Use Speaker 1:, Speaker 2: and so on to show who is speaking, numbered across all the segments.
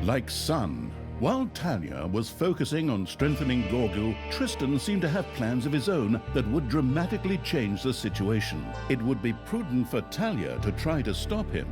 Speaker 1: Like Sun, while Talia was focusing on strengthening Gorgu, Tristan seemed to have plans of his own that would dramatically change the situation. It would be prudent for Talia to try to stop him.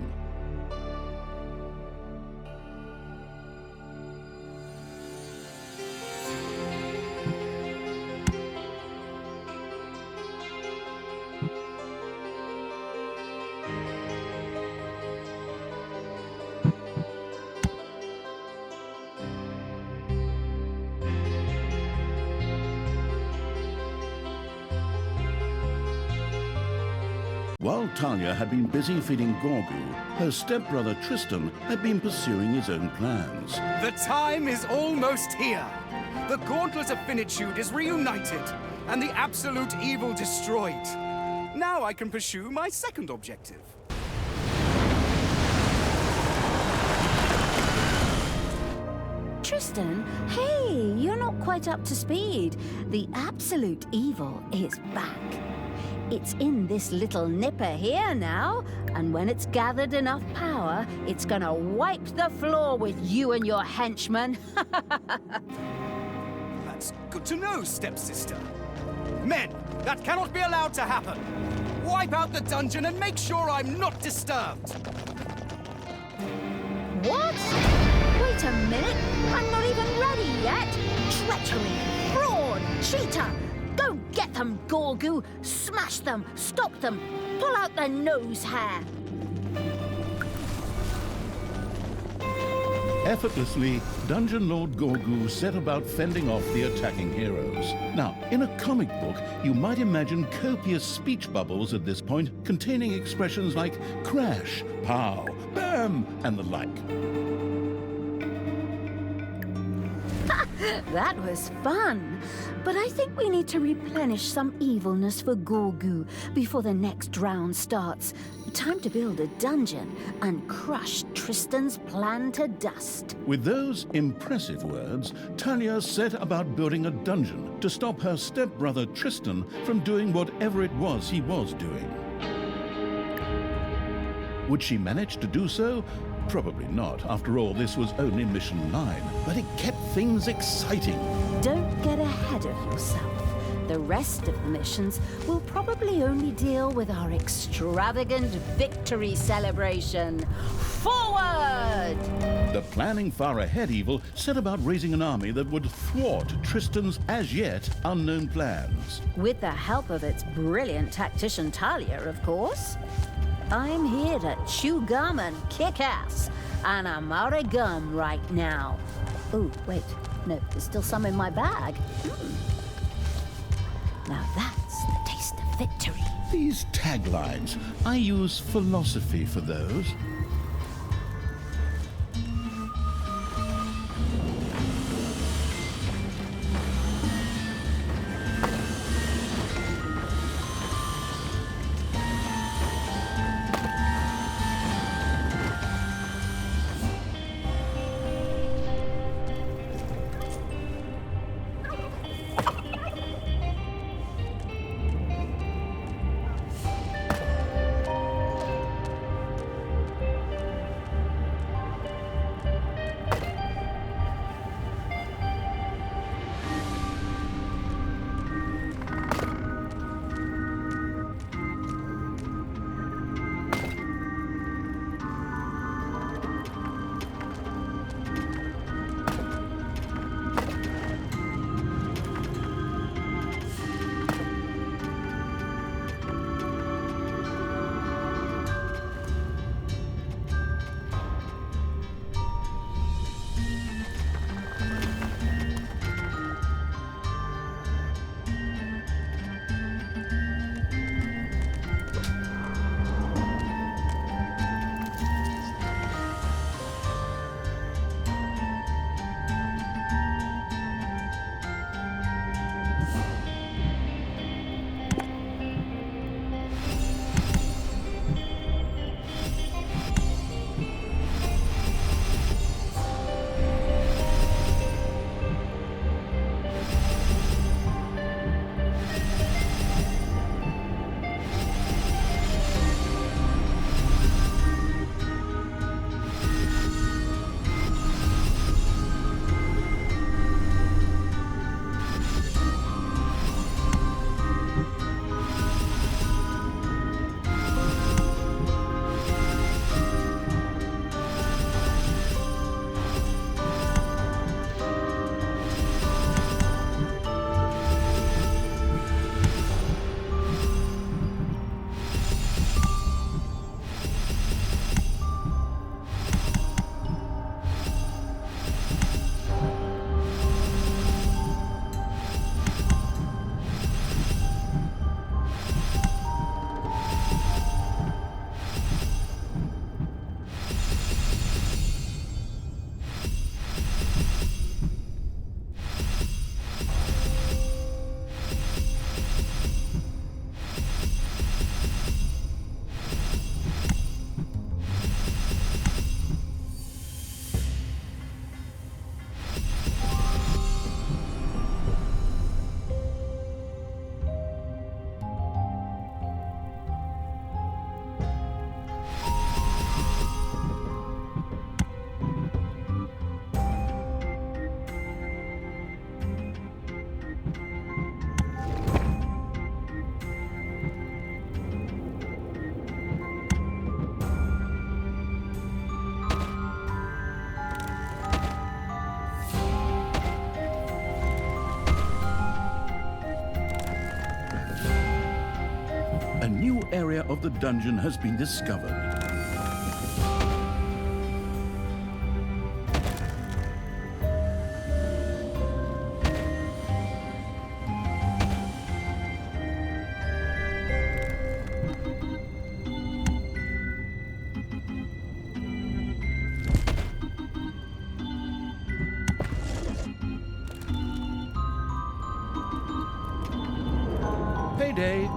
Speaker 1: While Talia had been busy feeding Gorgu, her stepbrother Tristan had been pursuing his own plans.
Speaker 2: The time is almost here. The gauntlet of finitude is reunited, and the absolute evil destroyed. Now I can pursue my second objective.
Speaker 3: Tristan, hey, you're not quite up to speed. The absolute evil is back. It's in this little nipper here now, and when it's gathered enough power, it's gonna wipe the floor with you and your henchmen.
Speaker 2: That's good to know, stepsister. Men, that cannot be allowed to happen. Wipe out the dungeon and make sure I'm not disturbed.
Speaker 3: What? Wait a minute, I'm not even ready yet. Treachery, fraud, cheater. Go get them, Gorgu! Smash them! Stop them! Pull out their nose hair!
Speaker 1: Effortlessly, Dungeon Lord Gorgu set about fending off the attacking heroes. Now, in a comic book, you might imagine copious speech bubbles at this point containing expressions like crash, pow, bam, and the like.
Speaker 3: That was fun. But I think we need to replenish some evilness for Gorgu before the next round starts. Time to build a dungeon and crush Tristan's plan to dust.
Speaker 1: With those impressive words, Talia set about building a dungeon to stop her stepbrother Tristan from doing whatever it was he was doing. Would she manage to do so? Probably not. After all, this was only Mission 9, but it kept things exciting.
Speaker 3: Don't get ahead of yourself. The rest of the missions will probably only deal with our extravagant victory celebration. Forward!
Speaker 1: The planning far ahead evil set about raising an army that would thwart Tristan's as yet unknown plans.
Speaker 3: With the help of its brilliant tactician Talia, of course. I'm here to chew gum and kick ass, and I'm out of gum right now. Oh, wait, no, there's still some in my bag. Now that's the taste of victory.
Speaker 1: These taglines, I use philosophy for those. area of the dungeon has been discovered. Payday.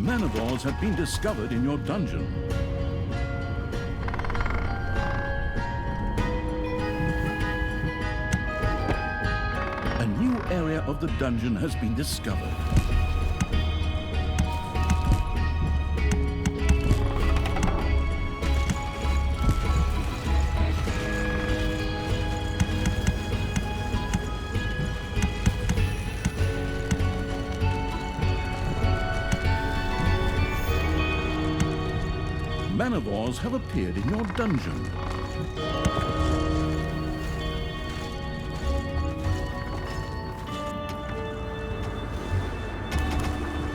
Speaker 1: Manivores have been discovered in your dungeon. A new area of the dungeon has been discovered. Manivores have appeared in your dungeon.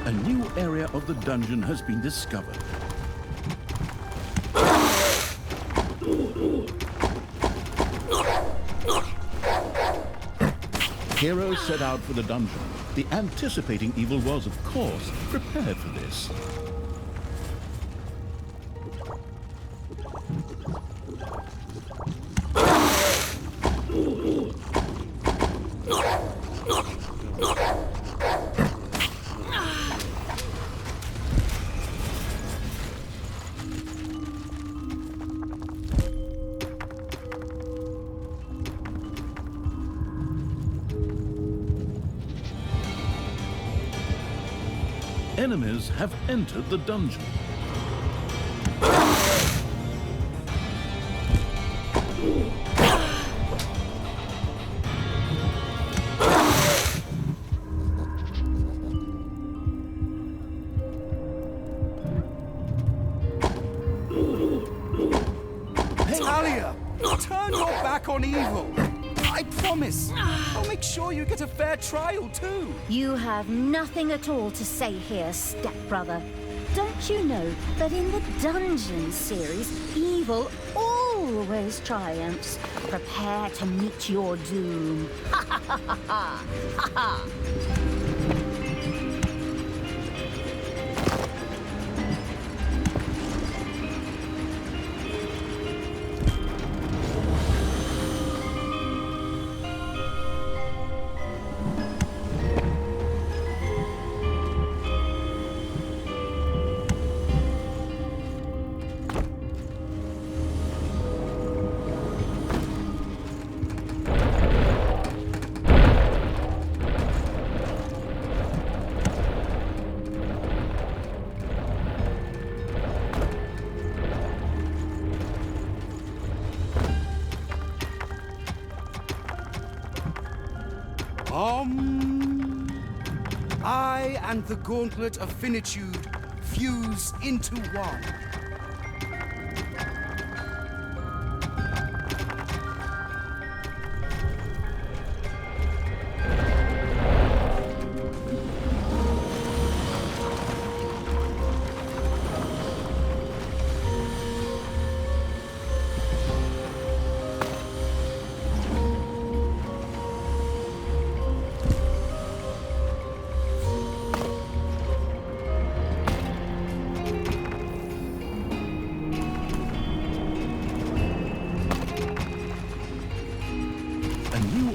Speaker 1: A new area of the dungeon has been discovered. Heroes set out for the dungeon. The anticipating evil was, of course, prepared for this. Enemies have entered the dungeon.
Speaker 2: Talia, turn your back on evil. I promise. I'll make sure you get a fair trial too.
Speaker 3: You have nothing at all to say here, stepbrother. Don't you know that in the Dungeon series, evil always triumphs? Prepare to meet your doom. Ha ha ha ha ha! Ha ha!
Speaker 2: I and the Gauntlet of Finitude fuse into one.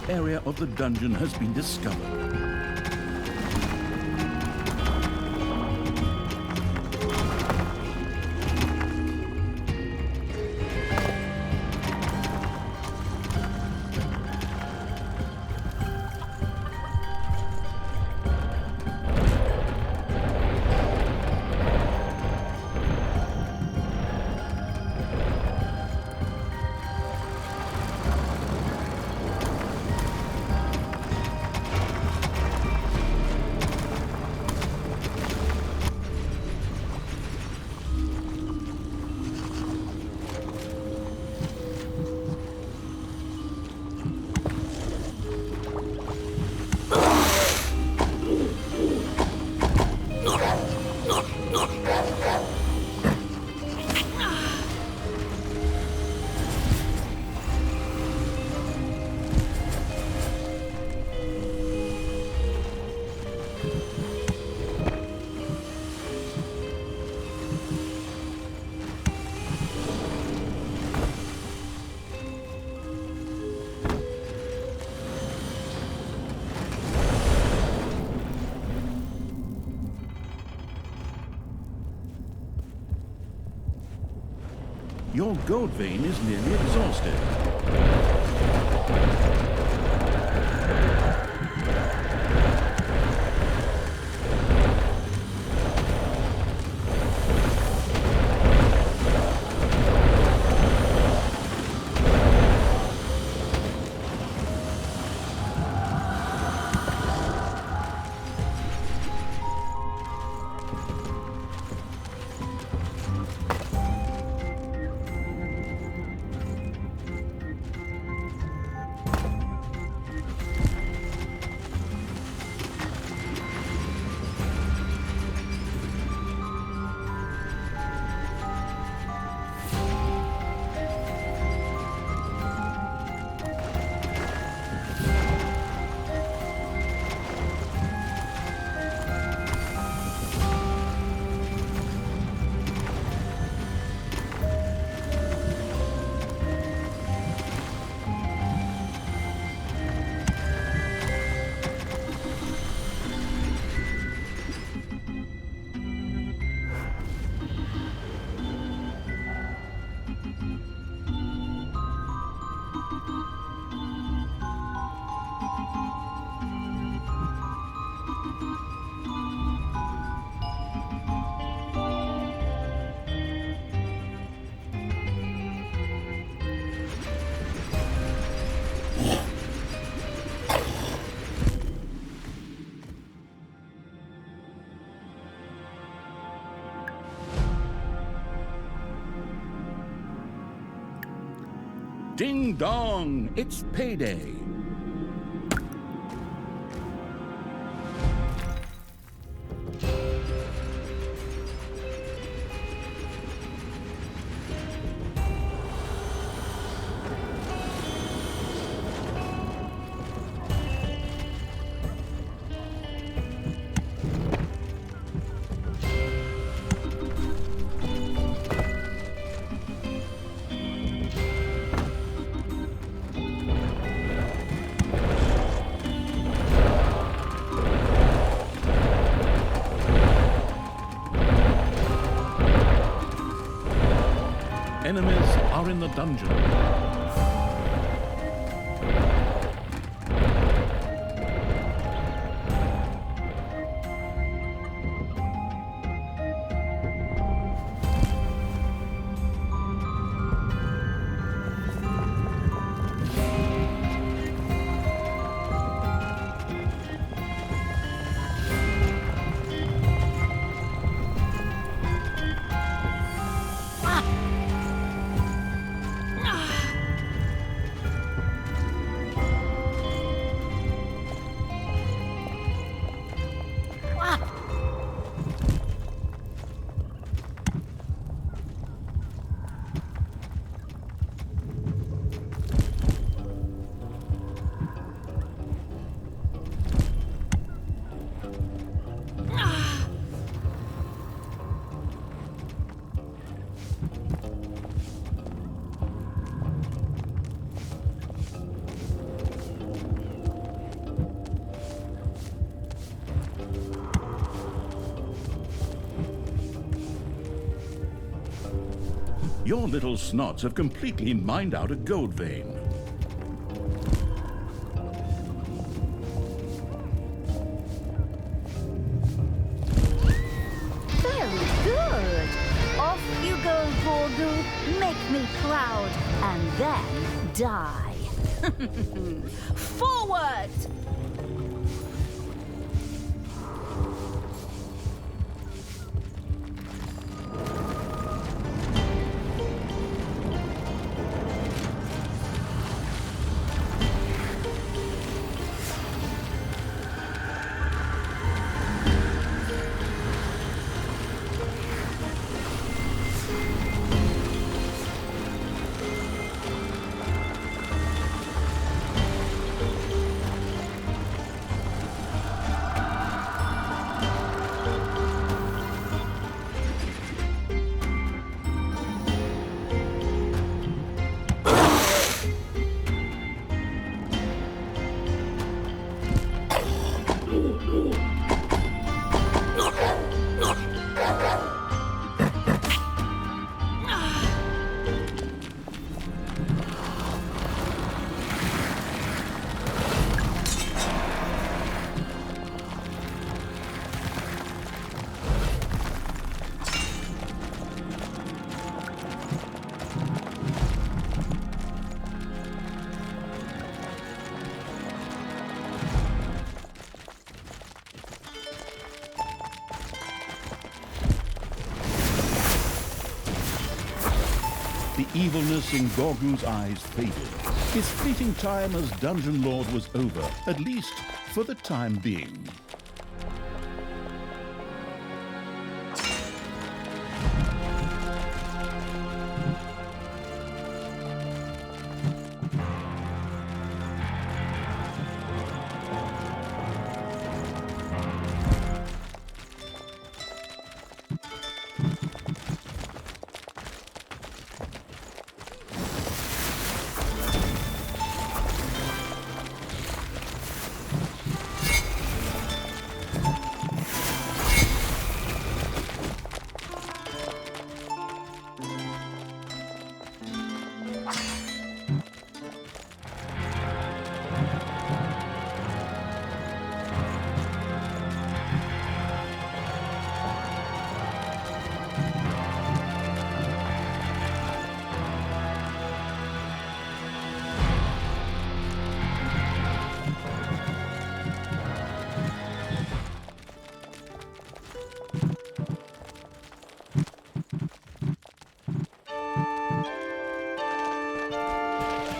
Speaker 1: Area of the dungeon has been discovered. Your gold vein is nearly exhausted. Ding dong, it's payday. Enemies are in the dungeon. Your little snots have completely mined out a gold vein.
Speaker 3: Very good. Off you go, Gorgu. Make me proud and then die. Forward!
Speaker 1: The evilness in Gorgu's eyes faded. His fleeting time as Dungeon Lord was over, at least for the time being.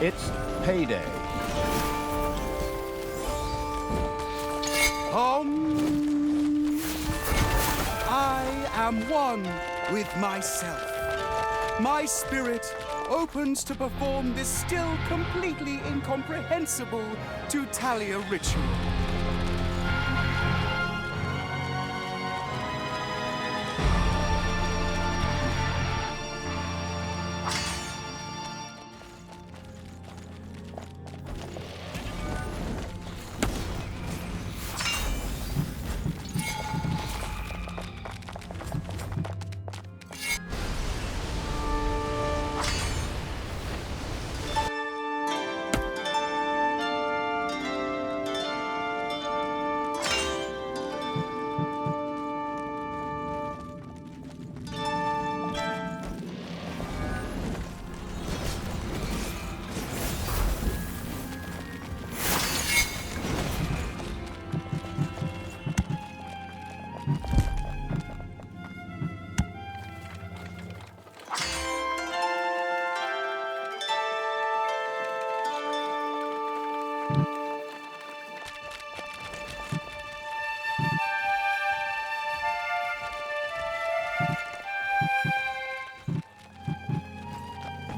Speaker 4: It's payday.
Speaker 2: I am one with myself. My spirit opens to perform this still completely incomprehensible to Talia ritual.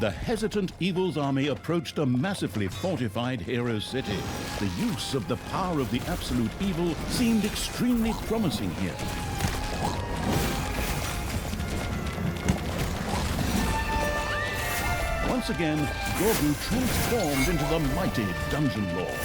Speaker 1: The hesitant Evil's army approached a massively fortified hero city. The use of the power of the absolute evil seemed extremely promising here. Once again, Gorgu transformed into the mighty Dungeon Lord.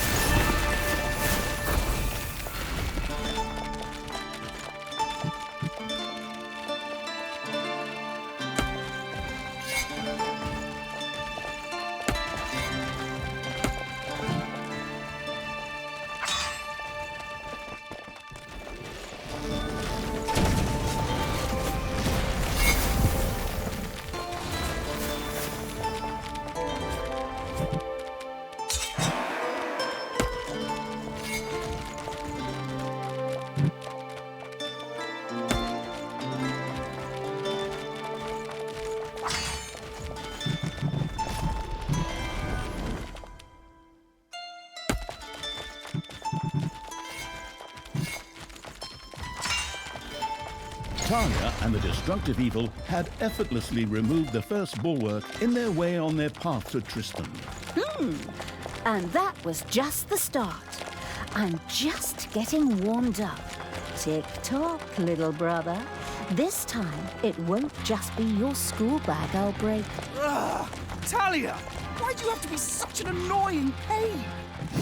Speaker 1: Talia and the destructive evil had effortlessly removed the first bulwark in their way on their path to Tristan.
Speaker 3: And that was just the start. I'm just getting warmed up. Tick-tock, little brother. This time, it won't just be your school bag I'll break.
Speaker 2: Ugh! Talia! Why do you have to be such an annoying pain?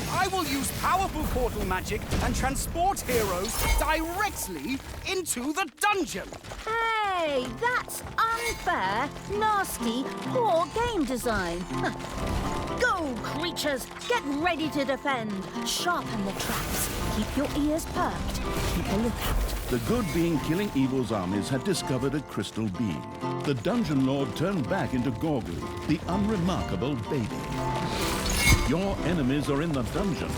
Speaker 2: I will use powerful portal magic and transport heroes directly into the dungeon!
Speaker 3: Hey, that's unfair, nasty, poor game design. Go, creatures! Get ready to defend. Sharpen the traps. Keep your ears perked. Keep a lookout.
Speaker 1: The good being killing evil's armies had discovered a crystal being. The Dungeon Lord turned back into Gorgu, the unremarkable baby. Your enemies are in the dungeon.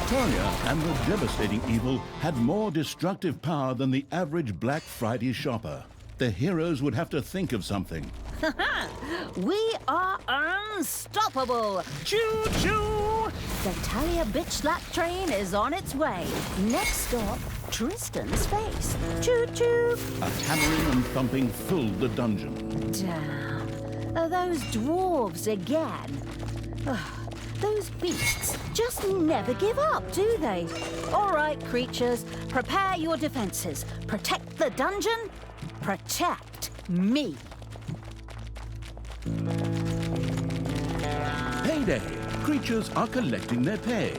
Speaker 1: Talia and the devastating evil had more destructive power than the average Black Friday shopper. The heroes would have to think of something.
Speaker 3: We are unstoppable! Choo-choo! The Talia bitch slap train is on its way. Next stop, Tristan's face. Choo-choo!
Speaker 1: A hammering and thumping filled the dungeon.
Speaker 3: Damn. Are those dwarves again? Ugh, those beasts just never give up, do they? All right, creatures, prepare your defenses. Protect the dungeon. Protect me.
Speaker 1: Payday. Creatures are collecting their pay.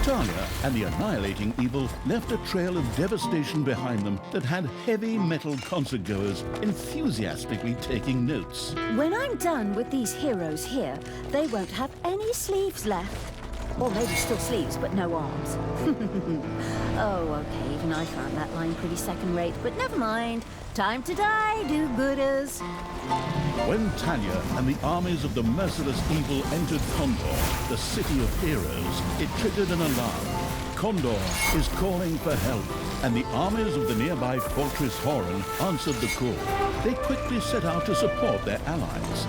Speaker 1: Talia and the annihilating evil left a trail of devastation behind them that had heavy metal concertgoers enthusiastically taking notes.
Speaker 3: When I'm done with these heroes here, they won't have any sleeves left. Or maybe still sleeves, but no arms. Oh, okay, even I found that line pretty second-rate, but never mind. Time to die, do-gooders.
Speaker 1: When Talia and the armies of the merciless evil entered Condor, the city of heroes, it triggered an alarm. Condor is calling for help, and the armies of the nearby fortress Horan answered the call. They quickly set out to support their allies.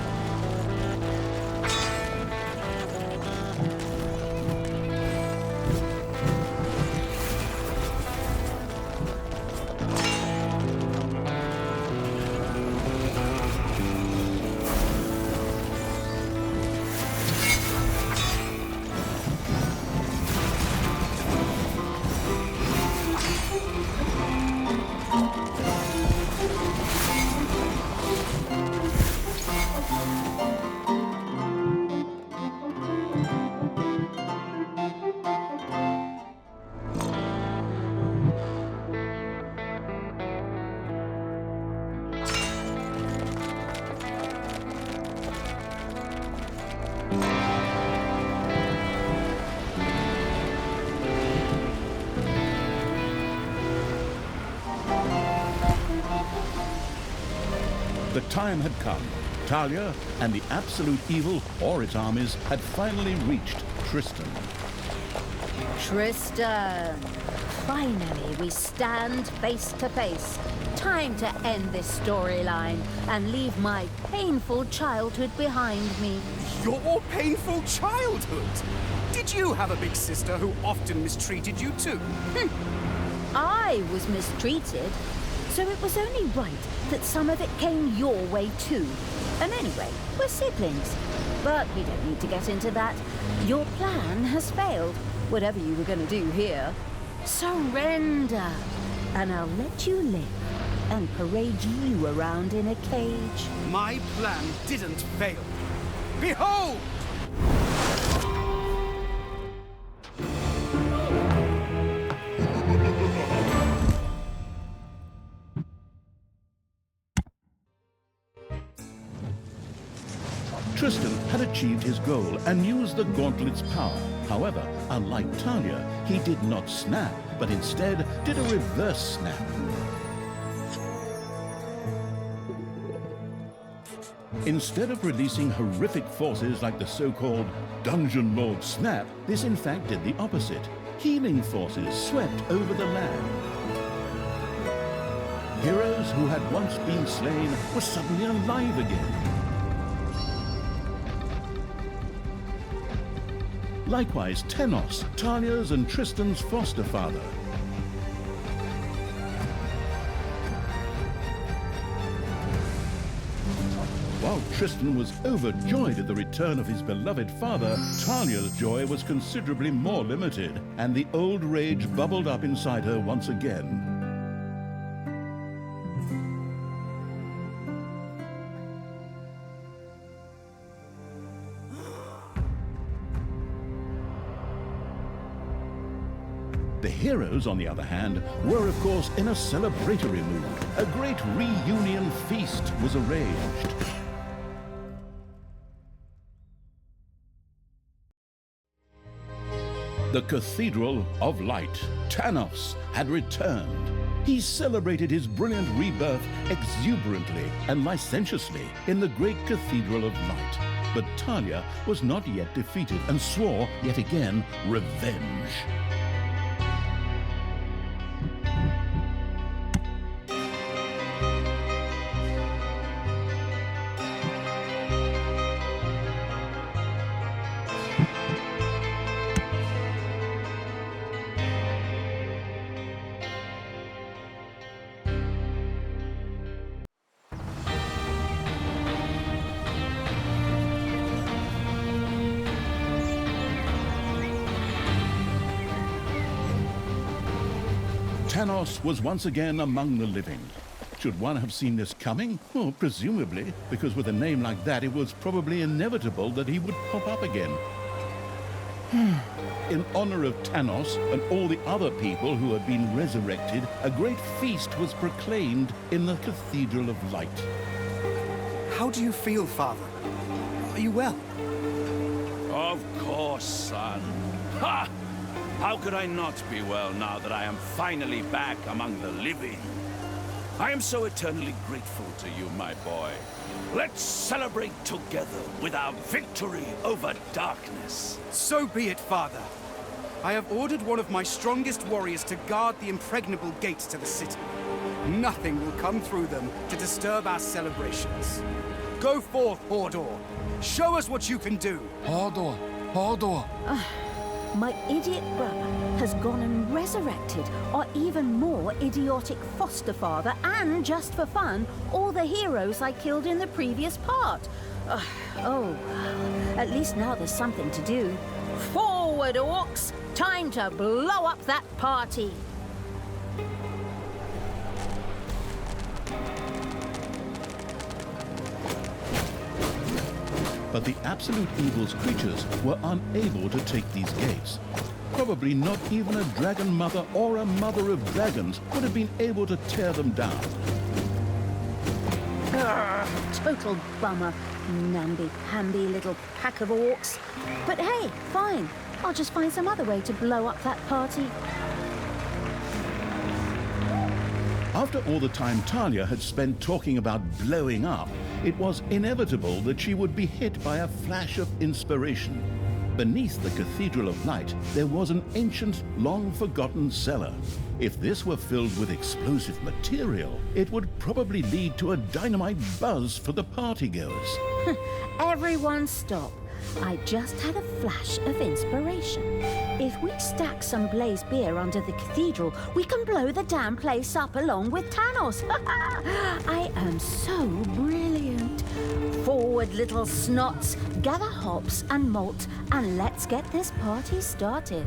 Speaker 1: The time had come. Talia and the absolute evil, or its armies, had finally reached Tristan.
Speaker 3: Tristan! Finally, we stand face to face. Time to end this storyline and leave my painful childhood behind me.
Speaker 2: Your painful childhood? Did you have a big sister who often mistreated you too?
Speaker 3: I was mistreated, so it was only right that some of it came your way too. And anyway, we're siblings. But we don't need to get into that. Your plan has failed, whatever you were going to do here. Surrender, and I'll let you live and parade you around in a cage.
Speaker 2: My plan didn't fail. Behold!
Speaker 1: Tristan had achieved his goal and used the gauntlet's power. However, unlike Talia, he did not snap, but instead did a reverse snap. Instead of releasing horrific forces like the so-called Dungeon Lord Snap, this in fact did the opposite. Healing forces swept over the land. Heroes who had once been slain were suddenly alive again. Likewise, Tenos, Talia's and Tristan's foster father. While Tristan was overjoyed at the return of his beloved father, Talia's joy was considerably more limited, and the old rage bubbled up inside her once again. The heroes, on the other hand, were of course in a celebratory mood. A great reunion feast was arranged. The Cathedral of Light, Tanos, had returned. He celebrated his brilliant rebirth exuberantly and licentiously in the great Cathedral of Light. But Talia was not yet defeated and swore, yet again, revenge. Tanos was once again among the living. Should one have seen this coming? Well, presumably, because with a name like that, it was probably inevitable that he would pop up again. In honor of Tanos and all the other people who had been resurrected, a great feast was proclaimed in the Cathedral of Light.
Speaker 2: How do you feel, Father? Are you well?
Speaker 4: Of course, son. Ha! How could I not be well now that I am finally back among the living? I am so eternally grateful to you, my boy. Let's celebrate together with our victory over darkness.
Speaker 2: So be it, Father. I have ordered one of my strongest warriors to guard the impregnable gates to the city. Nothing will come through them to disturb our celebrations. Go forth, Hordor. Show us what you can do.
Speaker 5: Hordor, Hordor.
Speaker 3: My idiot brother has gone and resurrected our even more idiotic foster father, and just for fun, all the heroes I killed in the previous part. Oh, at least now there's something to do. Forward, orcs! Time to blow up that party!
Speaker 1: But the Absolute Evil's creatures were unable to take these gates. Probably not even a dragon mother or a mother of dragons would have been able to tear them down.
Speaker 3: Total bummer, namby-pamby little pack of orcs. But hey, fine. I'll just find some other way to blow up that party.
Speaker 1: After all the time Talia had spent talking about blowing up, it was inevitable that she would be hit by a flash of inspiration. Beneath the Cathedral of Light, there was an ancient, long-forgotten cellar. If this were filled with explosive material, it would probably lead to a dynamite buzz for the partygoers.
Speaker 3: Everyone stop. I just had a flash of inspiration. If we stack some blazed beer under the cathedral, we can blow the damn place up along with Tanos. I am so brilliant. Forward, little snots. Gather hops and malt, and let's get this party started.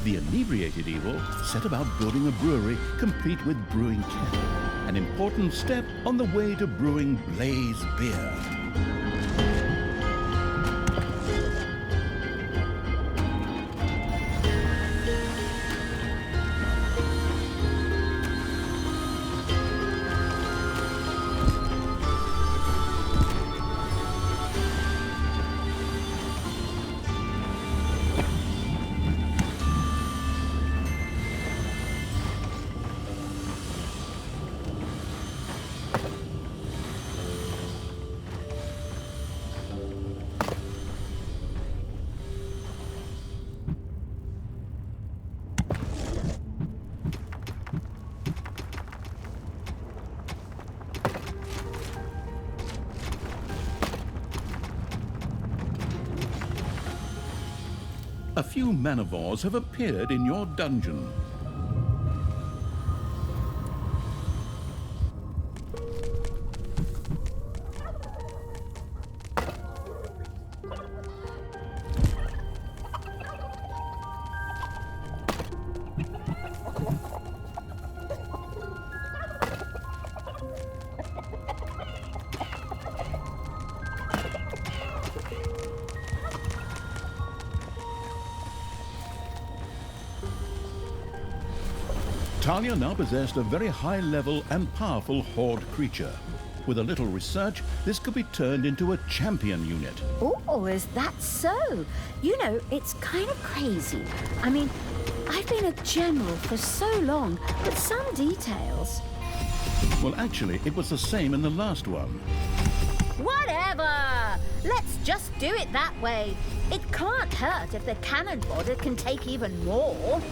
Speaker 1: The inebriated evil set about building a brewery complete with brewing kettle, an important step on the way to brewing blaze beer. A few manivores have appeared in your dungeon. Talia now possessed a very high-level and powerful horde creature. With a little research, this could be turned into a champion unit.
Speaker 3: Oh, is that so? You know, it's kind of crazy. I mean, I've been a general for so long, but some details...
Speaker 1: Well, actually, it was the same in the last one.
Speaker 3: Whatever! Let's just do it that way. It can't hurt if the cannon fodder can take even more.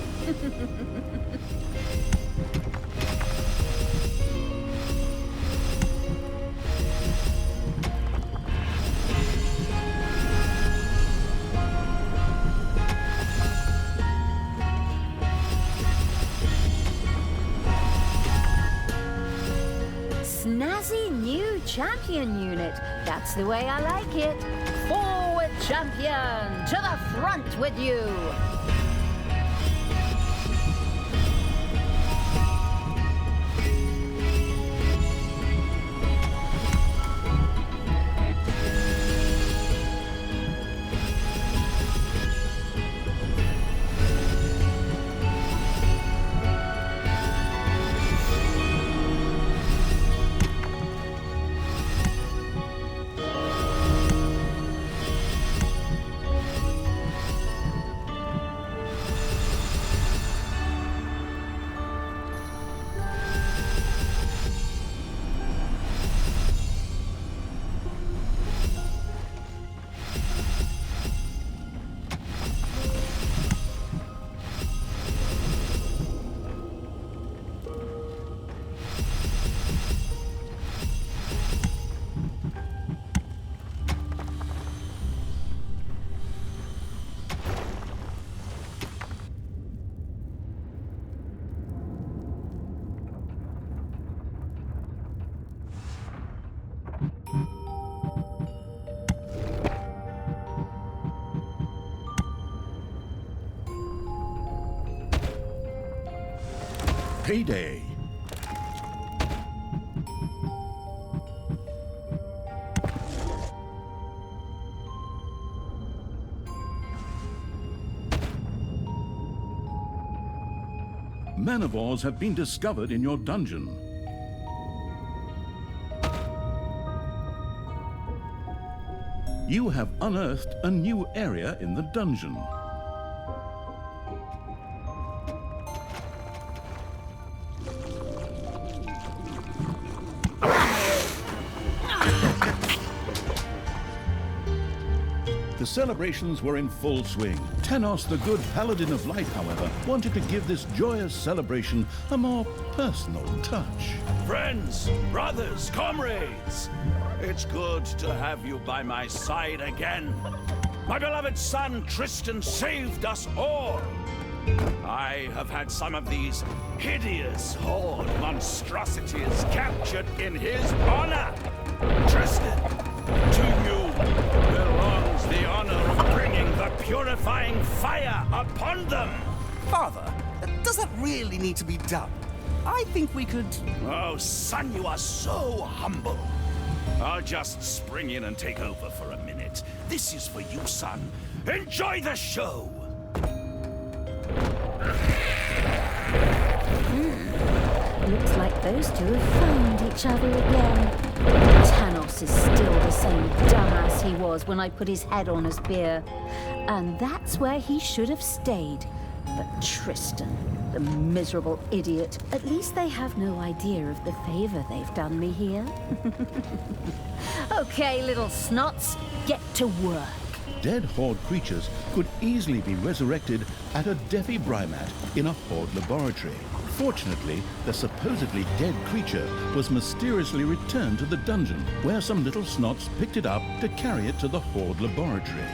Speaker 3: Snazzy new champion unit. That's the way I like it. Forward, champion! To the front with you!
Speaker 1: Payday. Manivores have been discovered in your dungeon. You have unearthed a new area in the dungeon. The celebrations were in full swing. Tanos, the good paladin of light, however, wanted to give this joyous celebration a more personal touch.
Speaker 4: Friends, brothers, comrades, it's good to have you by my side again. My beloved son Tristan saved us all. I have had some of these hideous horde monstrosities captured in his honor. Tristan, to you belongs the honor of bringing the purifying fire upon them.
Speaker 2: Father, does that really need to be done? I think we could...
Speaker 4: Oh, son, you are so humble. I'll just spring in and take over for a minute. This is for you, son. Enjoy the show!
Speaker 3: Looks like those two have found each other again. Tanos is still the same dumbass he was when I put his head on a spear. And that's where he should have stayed. But Tristan, the miserable idiot, at least they have no idea of the favor they've done me here. Okay, little snots, get to work.
Speaker 1: Dead horde creatures could easily be resurrected at a defibrimat in a horde laboratory. Fortunately, the supposedly dead creature was mysteriously returned to the dungeon, where some little snots picked it up to carry it to the horde laboratory.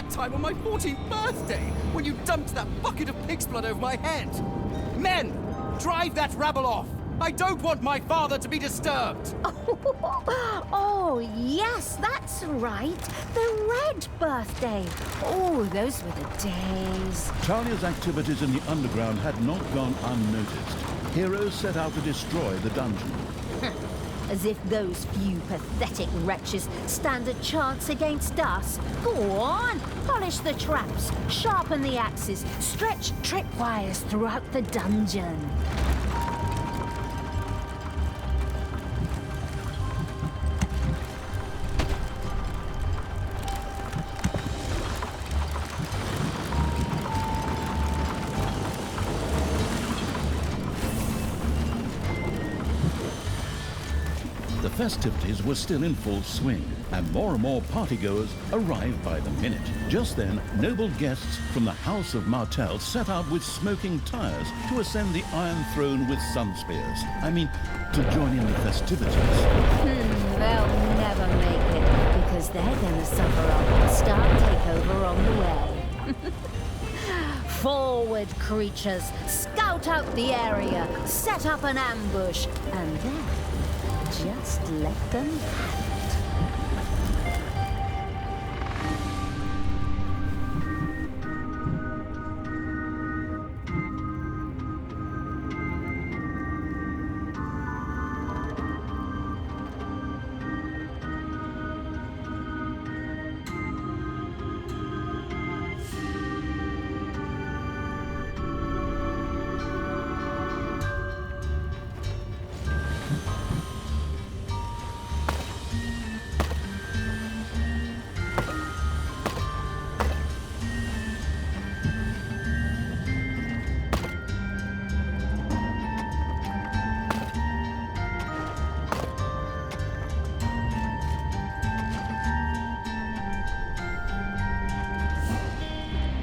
Speaker 2: that time on my 14th birthday, when you dumped that bucket of pig's blood over my head. Men, drive that rabble off. I don't want my father to be disturbed.
Speaker 3: Oh, yes, that's right. The red birthday. Oh, those were the days.
Speaker 1: Talia's activities in the underground had not gone unnoticed. Heroes set out to destroy the dungeon.
Speaker 3: As if those few pathetic wretches stand a chance against us. Go on, polish the traps, sharpen the axes, stretch tripwires throughout the dungeon.
Speaker 1: The festivities were still in full swing, and more partygoers arrived by the minute. Just then, noble guests from the House of Martel set out with smoking tires to ascend the Iron Throne with sun spears. I mean, to join in the festivities.
Speaker 3: They'll never make it, because they're gonna suffer a hostile takeover on the way. Forward, creatures! Scout out the area, set up an ambush, and then just let them have it.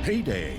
Speaker 1: Payday.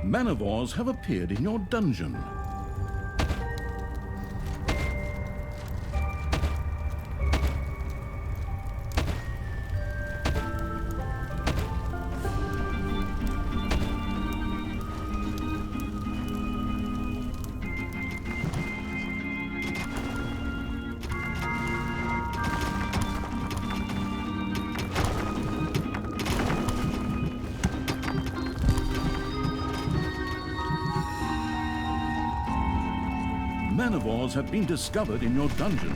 Speaker 1: Manivores have appeared in your dungeon. Manivores have been discovered in your dungeon.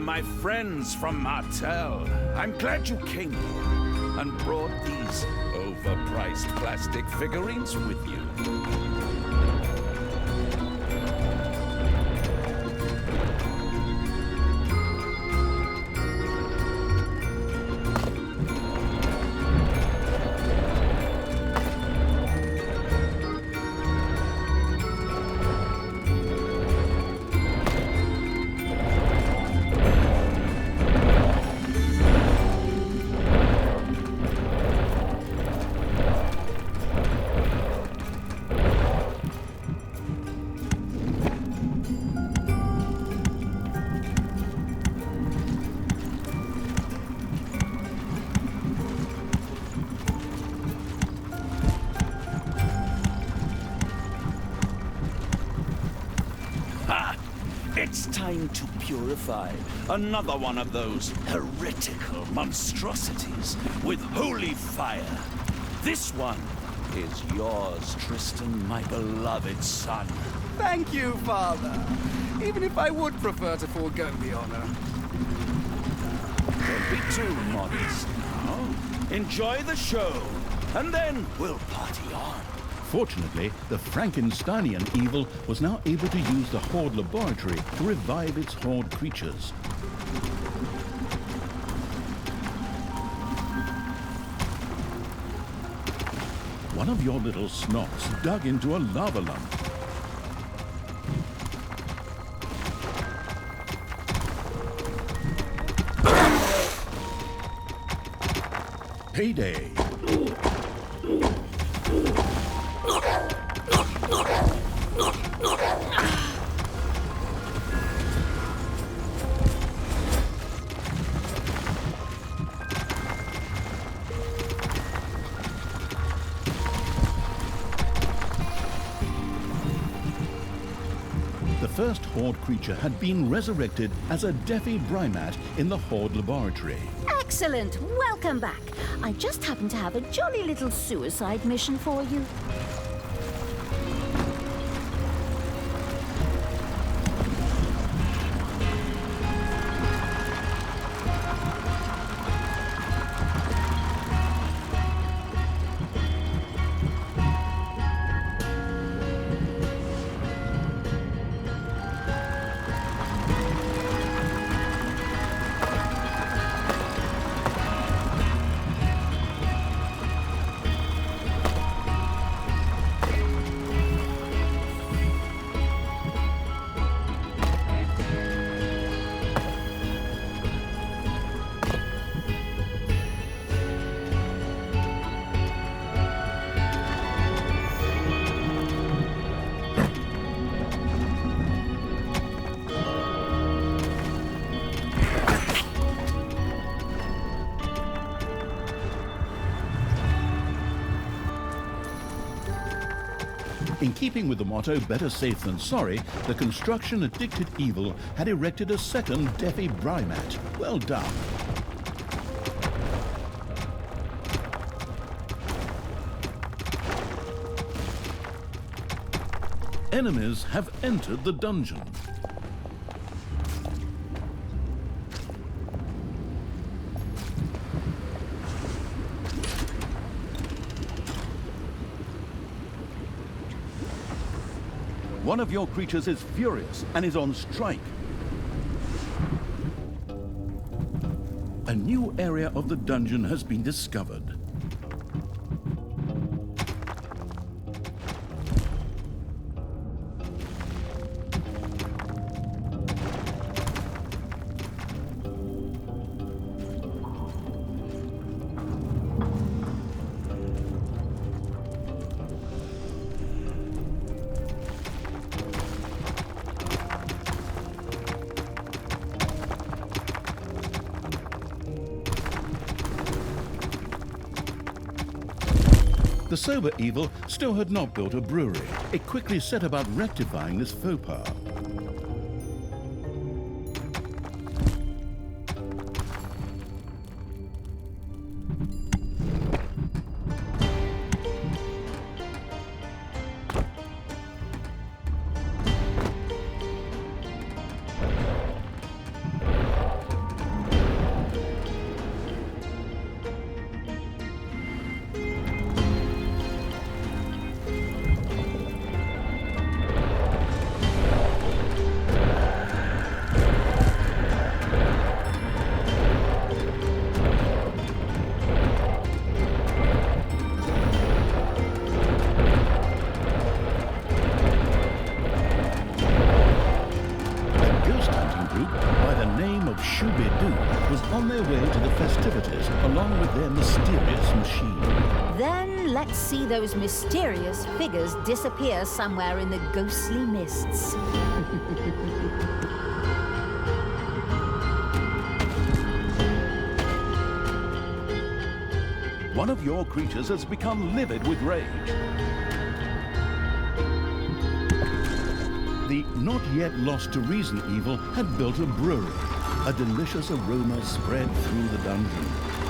Speaker 4: My friends from Martel, I'm glad you came and brought these overpriced plastic figurines with you. It's time to purify another one of those heretical monstrosities with holy fire. This one is yours, Tristan, my beloved son.
Speaker 2: Thank you, Father. Even if I would prefer to forego the honor.
Speaker 4: Don't be too modest now. Enjoy the show, and then we'll party on.
Speaker 1: Fortunately, the Frankensteinian evil was now able to use the Horde laboratory to revive its Horde creatures. One of your little snots dug into a lava lump. Payday! The first Horde creature had been resurrected as a Defi Brymat in the Horde laboratory.
Speaker 3: Excellent! Welcome back. I just happen to have a jolly little suicide mission for you.
Speaker 1: In keeping with the motto, better safe than sorry, the construction-addicted evil had erected a second Defi Brymat. Well done. Enemies have entered the dungeon. One of your creatures is furious and is on strike. A new area of the dungeon has been discovered. The sober evil still had not built a brewery. It quickly set about rectifying this faux pas. Was on their way to the festivities along with their mysterious machine.
Speaker 3: Then let's see those mysterious figures disappear somewhere in the ghostly mists.
Speaker 4: One of your creatures has become livid with rage.
Speaker 1: The not yet lost to reason evil had built a brewery. A delicious aroma spread through the dungeon.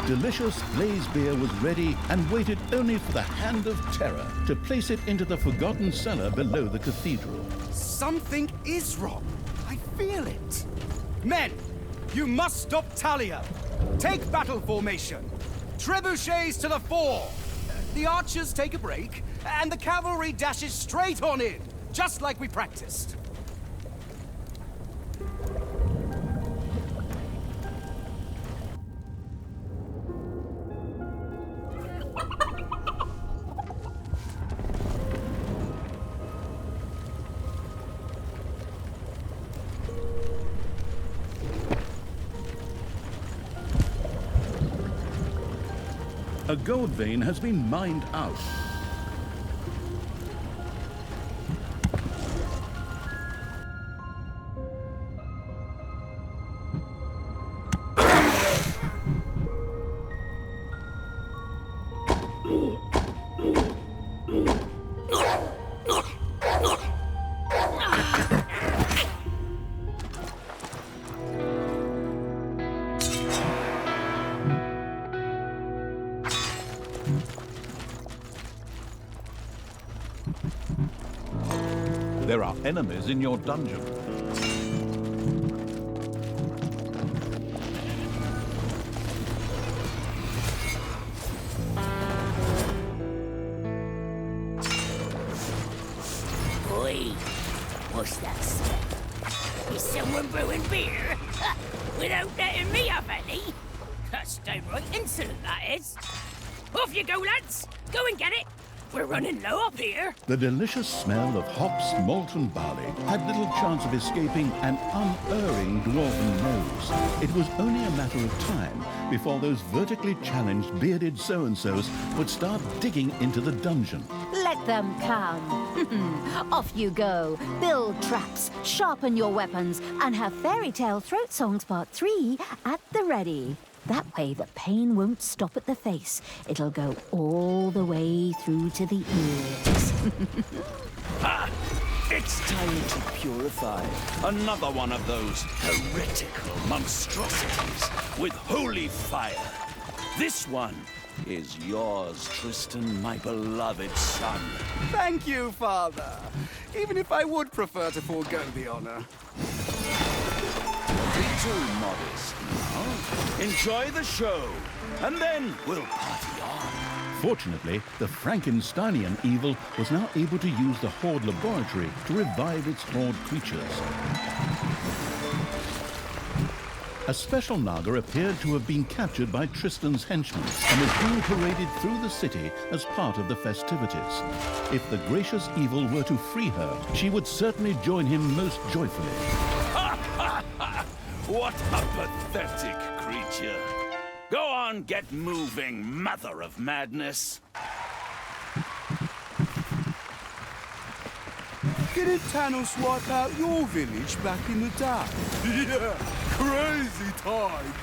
Speaker 1: Delicious blaze beer was ready and waited only for the hand of terror to place it into the forgotten cellar below the cathedral.
Speaker 2: Something is wrong. I feel it. Men, you must stop Talia. Take battle formation. Trebuchets to the fore. The archers take a break, and the cavalry dashes straight on in, just like we practiced.
Speaker 1: A gold vein has been mined out.
Speaker 4: There are enemies in your dungeon.
Speaker 6: Oi, what's that smell? Is someone brewing beer? Without letting me have any? That's downright insolent, that is. Off you go, lads. Go and get it. We're running low up here.
Speaker 1: The delicious smell of hops, malt and barley had little chance of escaping an unerring dwarven nose. It was only a matter of time before those vertically challenged bearded so-and-sos would start digging into the dungeon.
Speaker 3: Let them come. Off you go. Build traps, sharpen your weapons, and have Fairy Tale Throat Songs Part 3 at the ready. That way the pain won't stop at the face. It'll go all the way through to the ears.
Speaker 4: Ha! It's time to purify another one of those heretical monstrosities with holy fire. This one is yours, Tristan, my beloved son.
Speaker 2: Thank you, Father. Even if I would prefer to forego the honor.
Speaker 4: Be too modest now. Enjoy the show, and then we'll party on.
Speaker 1: Fortunately, the Frankensteinian evil was now able to use the Horde laboratory to revive its Horde creatures. A special Naga appeared to have been captured by Tristan's henchmen and was being paraded through the city as part of the festivities. If the gracious evil were to free her, she would certainly join him most joyfully.
Speaker 4: What a pathetic creature. Go on, get moving, mother of madness.
Speaker 2: Didn't Thanos wipe out your village back in the day? Yeah, crazy times.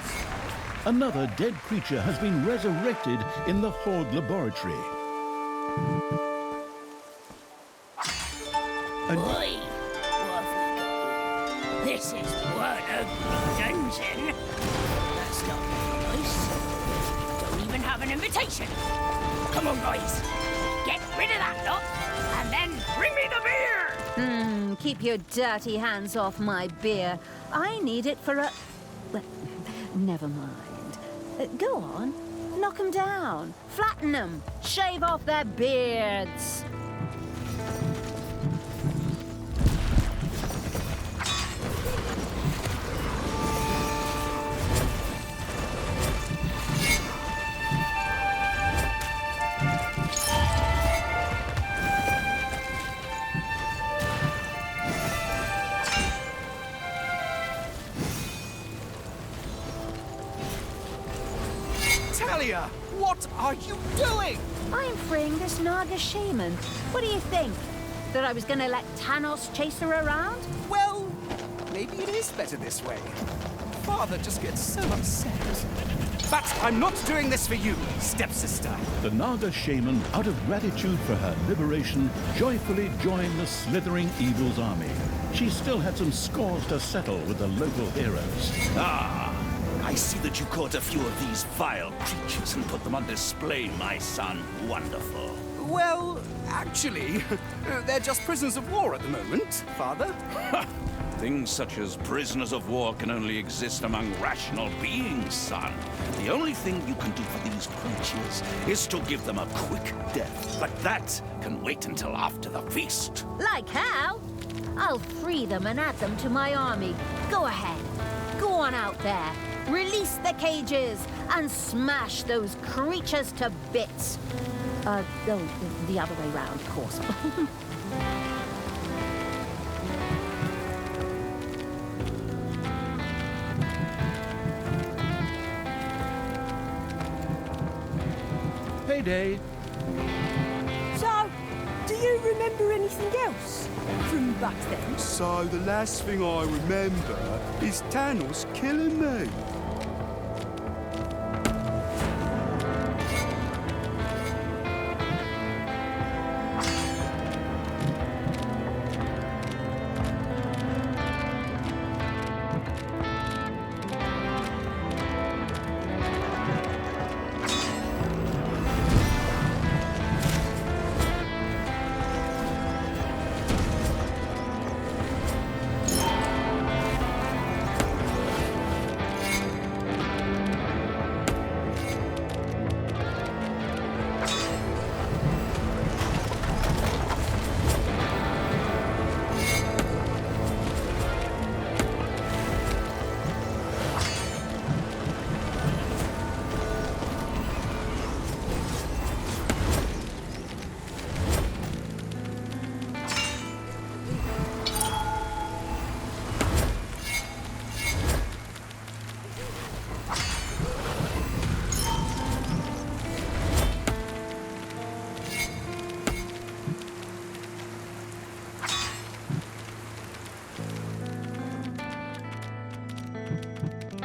Speaker 1: Another dead creature has been resurrected in the Horde laboratory. And
Speaker 6: Oi, what have we got? This is one ugly dungeon. That's not very nice. Don't even have an invitation. Come on, guys. Get rid of that lot, and then bring me the beer!
Speaker 3: Keep your dirty hands off my beer. I need it for a... Well, never mind. Go on. Knock them down. Flatten them. Shave off their beards.
Speaker 2: Talia, what are you doing?
Speaker 3: I'm freeing this Naga shaman. What do you think? That I was gonna let Thanos chase her around?
Speaker 2: Well, maybe it is better this way. Father just gets so upset. But I'm not doing this for you, stepsister.
Speaker 1: the Naga shaman, out of gratitude for her liberation, joyfully joined the slithering evil's army. She still had some scores to settle with the local heroes.
Speaker 4: Ah, I see that you caught a few of these vile creatures and put them on display, my son. Wonderful.
Speaker 2: Well, actually, they're just prisoners of war at the moment, Father.
Speaker 4: Things such as prisoners of war can only exist among rational beings, son. The only thing you can do for these creatures is to give them a quick death. But that can wait until after the feast.
Speaker 3: Like how? I'll free them and add them to my army. Go ahead. Go on out there. Release the cages and smash those creatures to bits. The other way round, of course.
Speaker 1: Payday.
Speaker 7: So, do you remember anything else from back then?
Speaker 2: So the last thing I remember is Thanos killing me.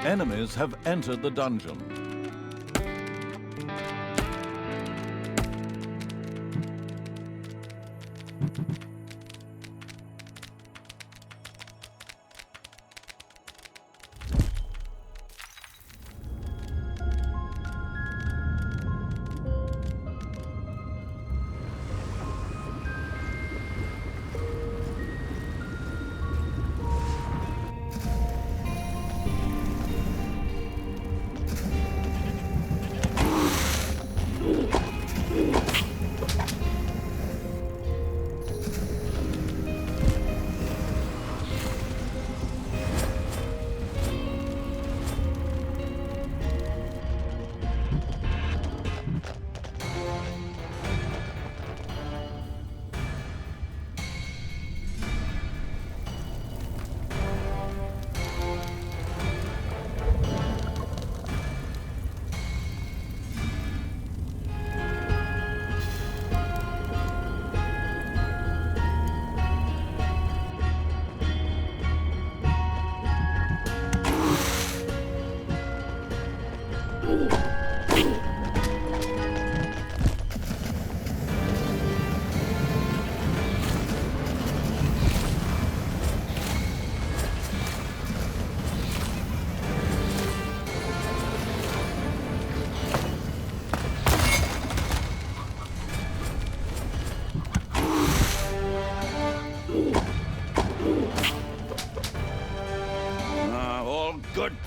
Speaker 1: Enemies have entered the dungeon.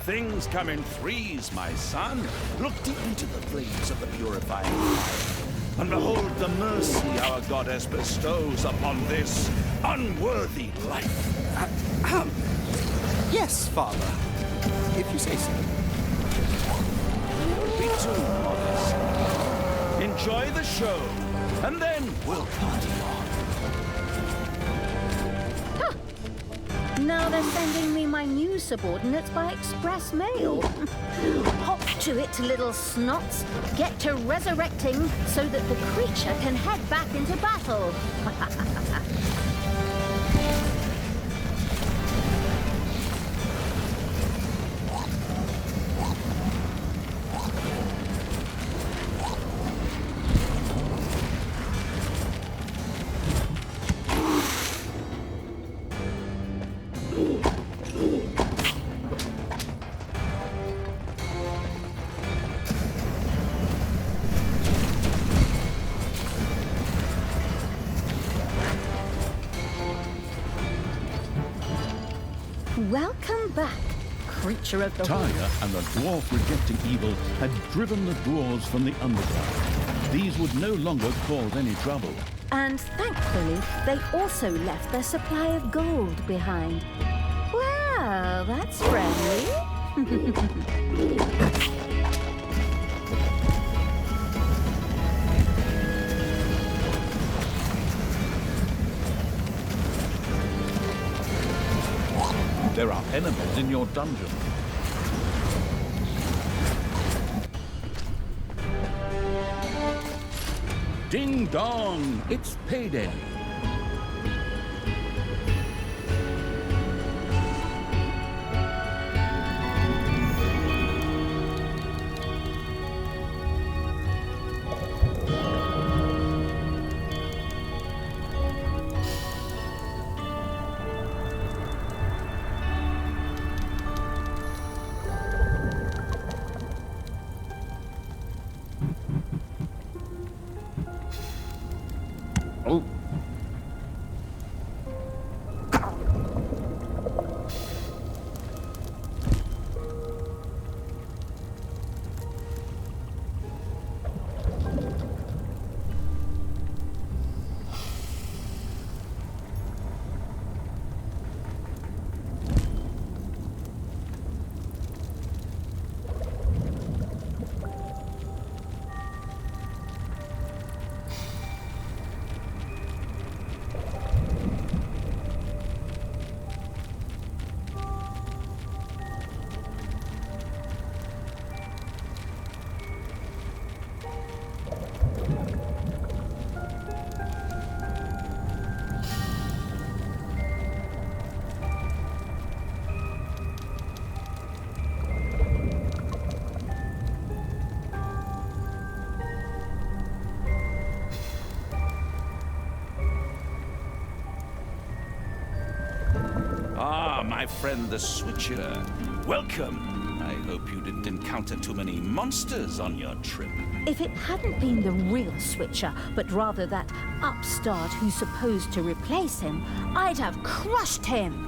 Speaker 4: things come in threes, my son. Look deep into the flames of the purifying fire, and behold the mercy our goddess bestows upon this unworthy life.
Speaker 2: Yes, Father. If you say so.
Speaker 4: Be too modest. Enjoy the show, and then we'll party on.
Speaker 3: Now they're sending me my new subordinates by express mail. Hop to it, little snots. Get to resurrecting so that the creature can head back into battle. Welcome back, creature of the
Speaker 1: Talia and the dwarf rejecting evil had driven the dwarves from the underground. These would no longer cause any trouble.
Speaker 3: And thankfully, they also left their supply of gold behind. Well, that's friendly.
Speaker 1: There are enemies in your dungeon. Ding dong! It's payday. Oh.
Speaker 4: My friend the Switcher, welcome. I hope you didn't encounter too many monsters on your trip.
Speaker 3: If it hadn't been the real Switcher, but rather that upstart who's supposed to replace him, I'd have crushed him.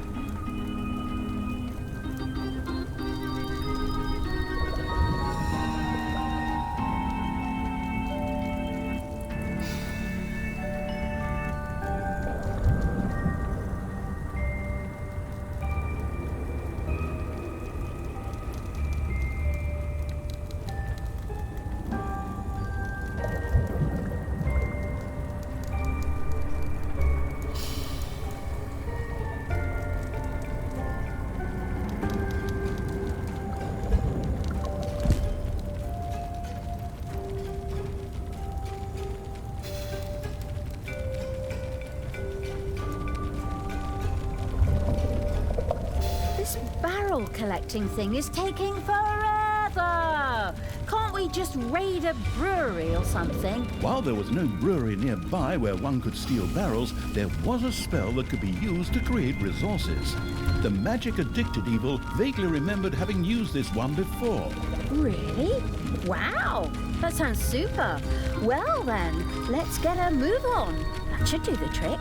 Speaker 3: Barrel collecting thing is taking forever. Can't we just raid a brewery or something?
Speaker 1: While there was no brewery nearby where one could steal barrels, there was a spell that could be used to create resources. The magic-addicted evil vaguely remembered having used this one before.
Speaker 3: Really? Wow! That sounds super. Well then, let's get a move on. That should do the trick.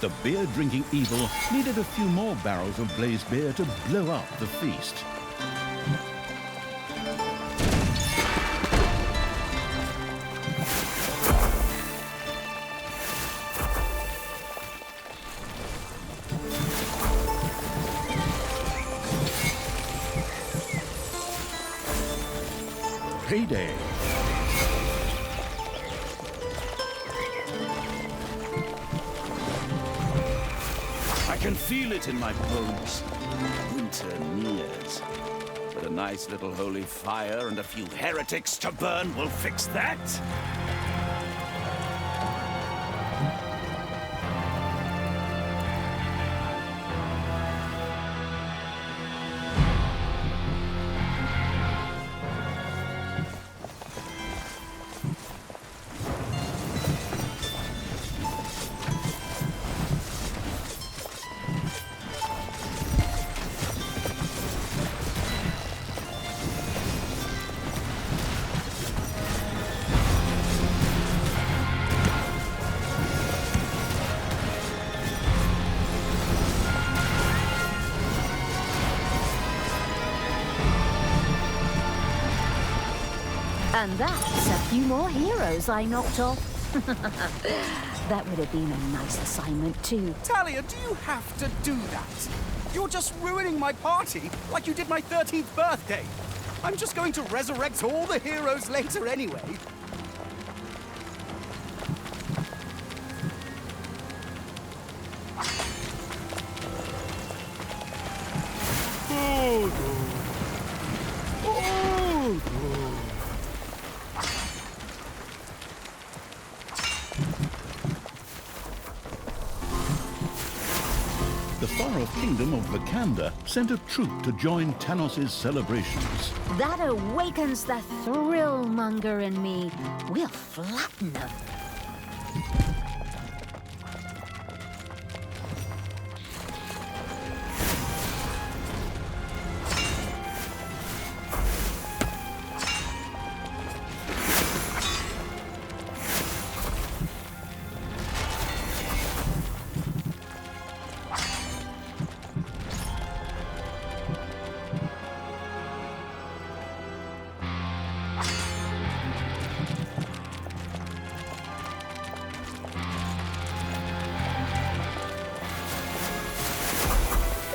Speaker 1: The beer-drinking evil needed a few more barrels of blazed beer to blow up the feast. Payday.
Speaker 4: I can feel it in my bones. Winter nears. But a nice little holy fire and a few heretics to burn will fix that.
Speaker 3: And that's a few more heroes I knocked off. That would have been a nice assignment too.
Speaker 2: Talia, do you have to do that? You're just ruining my party like you did my 13th birthday. I'm just going to resurrect all the heroes later anyway.
Speaker 1: The far-off kingdom of Wakanda sent a troop to join Thanos' celebrations.
Speaker 3: That awakens the thrill-monger in me. We'll flatten them.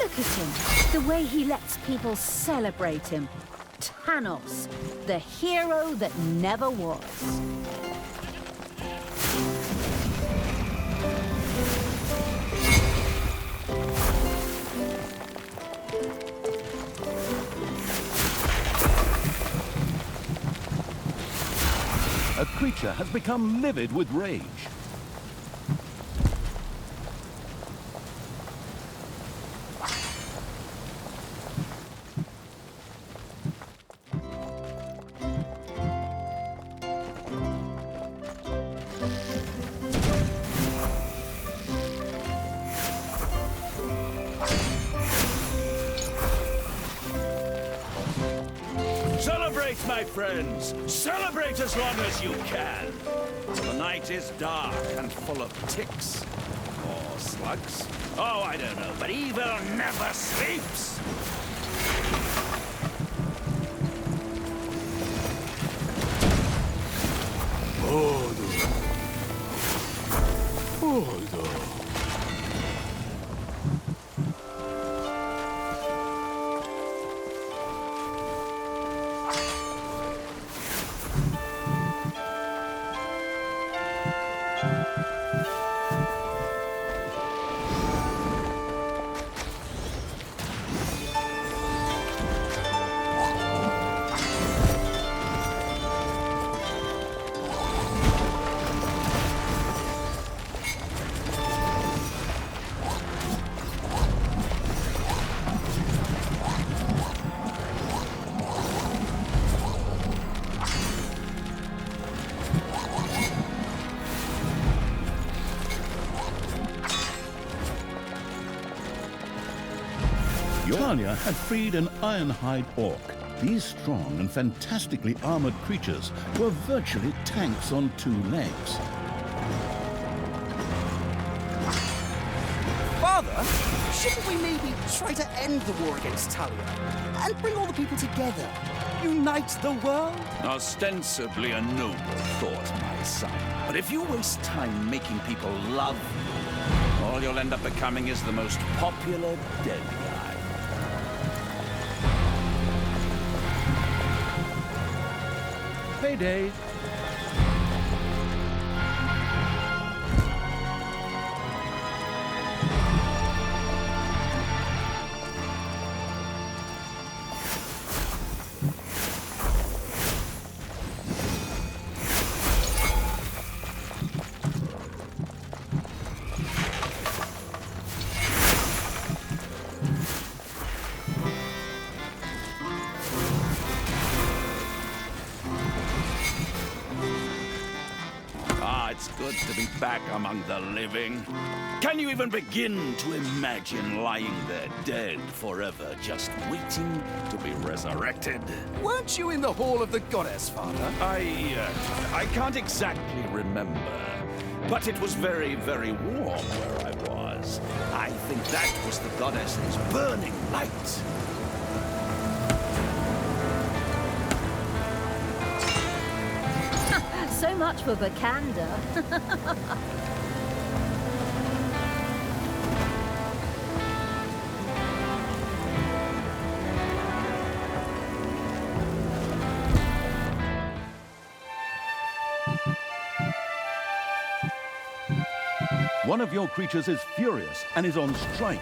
Speaker 3: Look at him, the way he lets people celebrate him. Thanos, the hero that never was.
Speaker 1: A creature has become livid with rage.
Speaker 4: Celebrate, my friends! Celebrate as long as you can! The night is dark and full of ticks. Or slugs. Oh, I don't know, but evil never sleeps!
Speaker 1: Talia had freed an ironhide orc. These strong and fantastically armored creatures were virtually tanks on two legs.
Speaker 2: Father, shouldn't we maybe try to end the war against Talia and bring all the people together? Unite the world?
Speaker 4: Ostensibly a noble thought, my son. But if you waste time making people love you, all you'll end up becoming is the most popular dead guy.
Speaker 1: Payday.
Speaker 4: It's good to be back among the living. Can you even begin to imagine lying there dead forever, just waiting to be resurrected?
Speaker 2: Weren't you in the Hall of the Goddess, Father?
Speaker 4: I can't exactly remember, but it was very, very warm where I was. I think that was the goddess's burning light.
Speaker 3: So much for Bakanda.
Speaker 1: One of your creatures is furious and is on strike.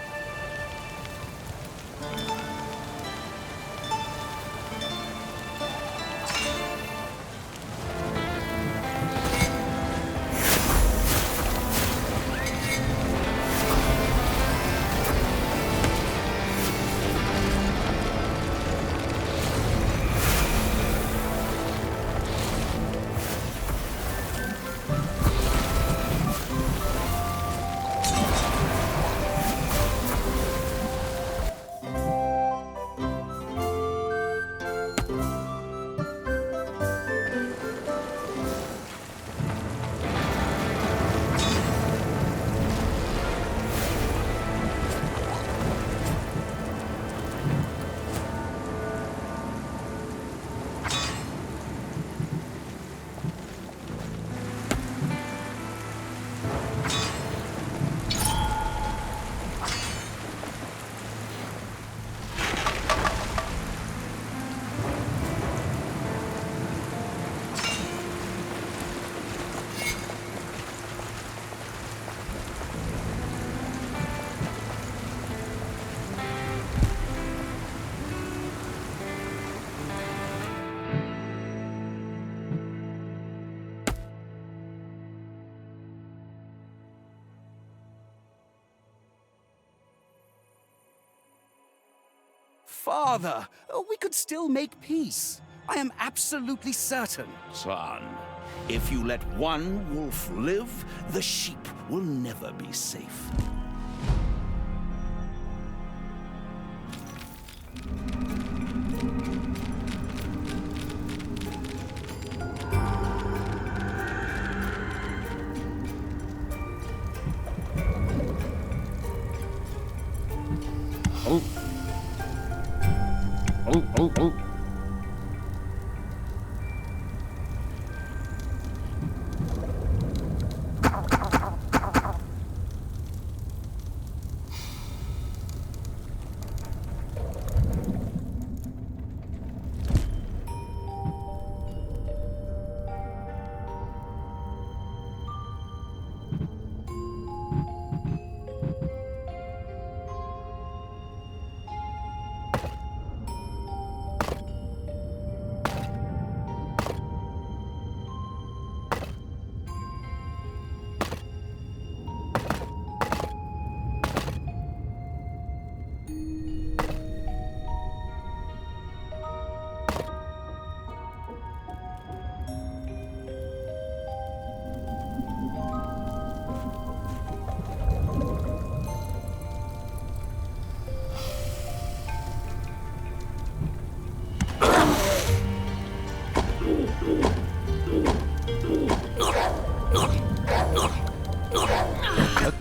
Speaker 2: Father, we could still make peace. I am absolutely certain.
Speaker 4: Son, if you let one wolf live, the sheep will never be safe.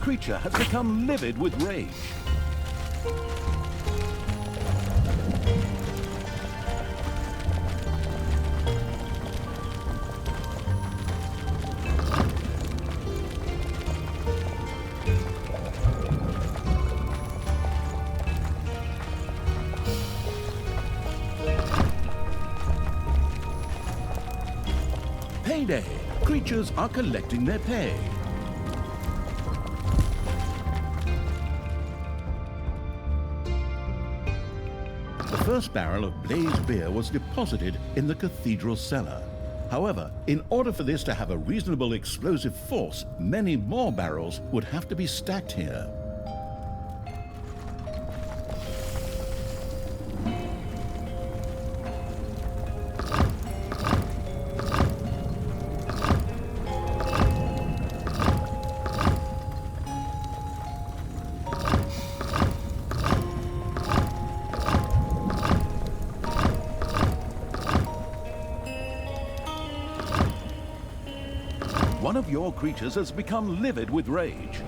Speaker 1: creature has become livid with rage. Payday. Creatures are collecting their pay. The first barrel of blazed beer was deposited in the cathedral cellar. However, in order for this to have a reasonable explosive force, many more barrels would have to be stacked here. One of your creatures has become livid with rage.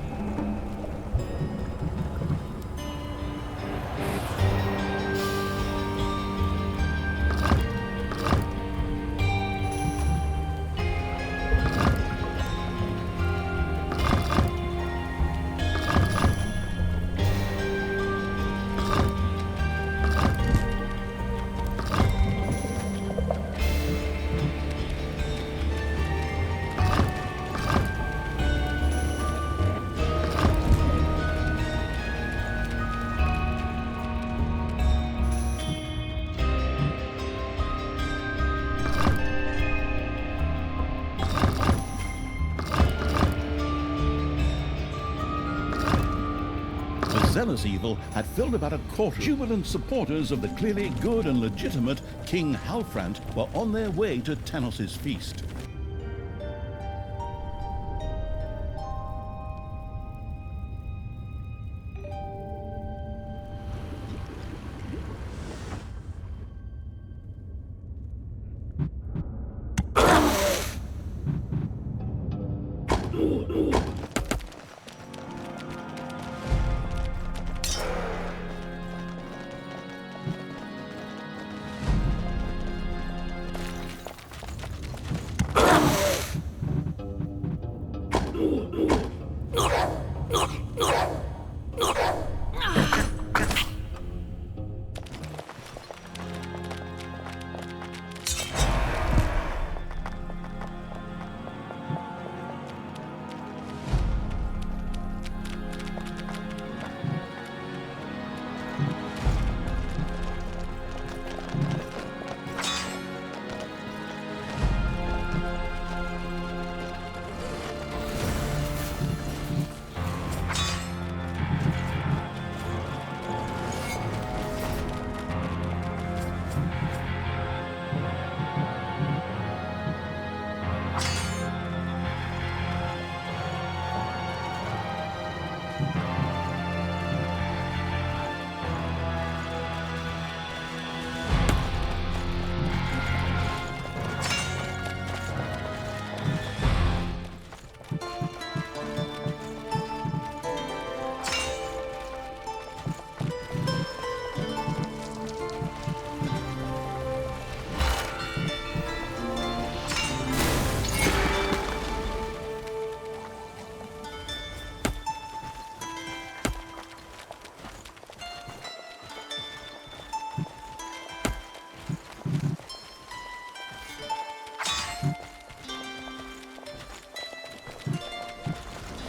Speaker 1: Zealous evil had filled about a quarter. Jubilant supporters of the clearly good and legitimate King Halfrant were on their way to Tanos's feast.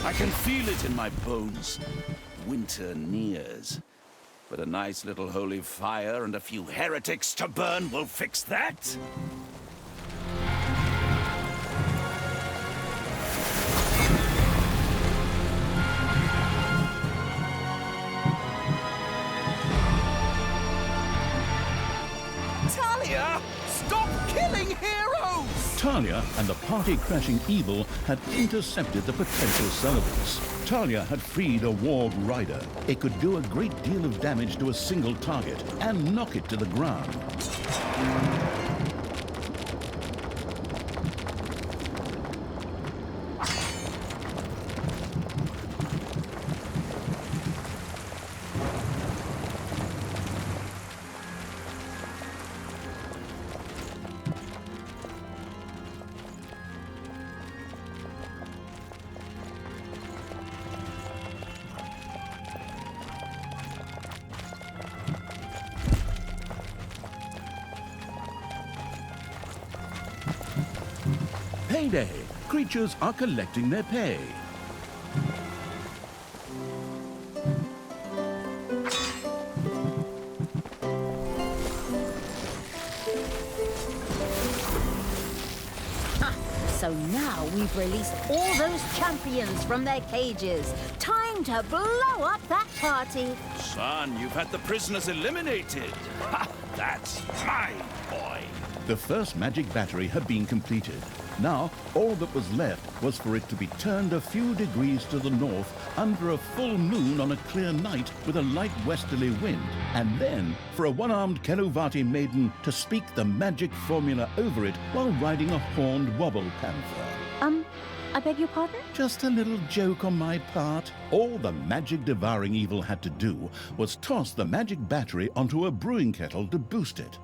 Speaker 4: I can feel it in my bones. Winter nears. But a nice little holy fire and a few heretics to burn will fix that.
Speaker 2: Talia, stop killing heroes!
Speaker 1: Talia and the party-crashing evil had intercepted the potential Sullivans. Talia had freed a warg rider. It could do a great deal of damage to a single target and knock it to the ground. payday. Creatures are collecting their pay.
Speaker 3: So now we've released all those champions from their cages. Time to blow up that party.
Speaker 4: Son, you've had the prisoners eliminated. Ha! That's my boy.
Speaker 1: The first magic battery had been completed. Now, all that was left was for it to be turned a few degrees to the north under a full moon on a clear night with a light westerly wind, and then for a one-armed Keluvati maiden to speak the magic formula over it while riding a horned wobble panther.
Speaker 3: I beg your pardon?
Speaker 1: Just a little joke on my part. All the magic-devouring evil had to do was toss the magic battery onto a brewing kettle to boost it.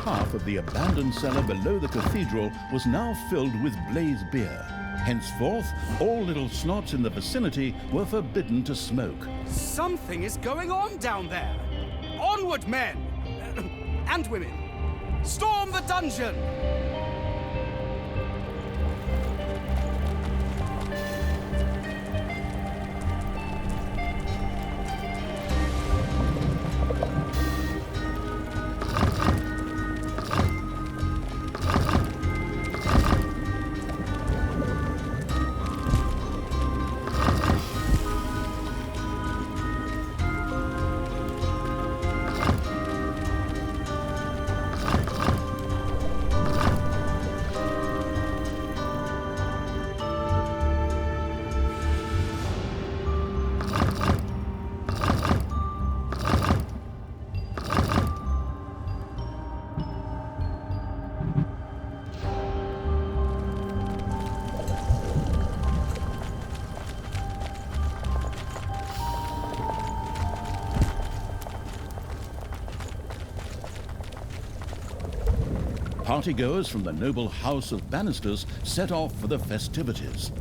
Speaker 1: Half of the abandoned cellar below the cathedral was now filled with blaze beer. Henceforth, all little snots in the vicinity were forbidden to smoke.
Speaker 2: Something is going on down there. Onward, men! And women. Storm the dungeon!
Speaker 1: Partygoers from the noble house of Bannisters set off for the festivities.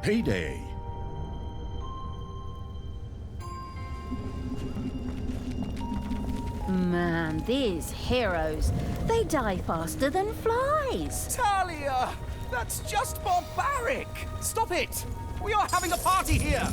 Speaker 1: Payday.
Speaker 3: Man, these heroes, they die faster than flies.
Speaker 2: Talia! That's just barbaric! Stop it! We are having a party here!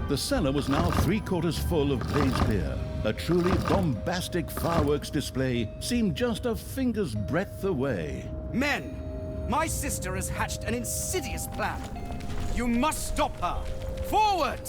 Speaker 1: The cellar was now 3/4 full of blazed beer. A truly bombastic fireworks display seemed just a finger's breadth away.
Speaker 2: Men, my sister has hatched an insidious plan. You must stop her. Forward!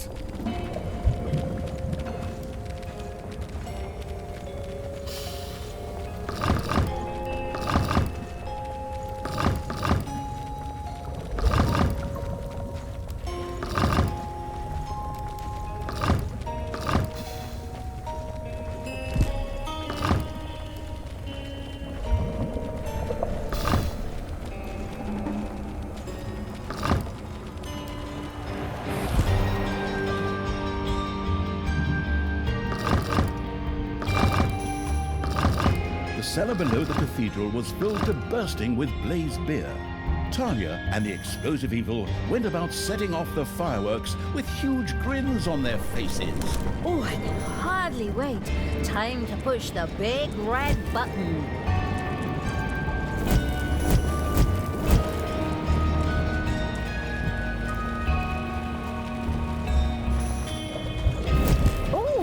Speaker 1: The cellar below the cathedral was filled to bursting with blazed beer. Talia and the explosive evil went about setting off the fireworks with huge grins on their faces.
Speaker 3: Oh, I can hardly wait. Time to push the big red button.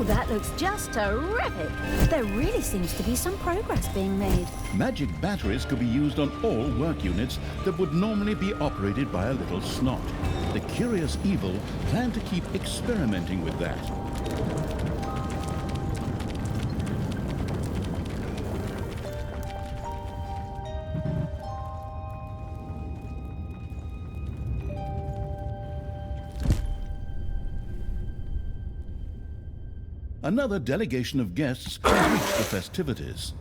Speaker 3: That looks just terrific. There really seems to be some progress being made.
Speaker 1: Magic batteries could be used on all work units that would normally be operated by a little snot. The curious evil planned to keep experimenting with that. Another delegation of guests has reached the festivities.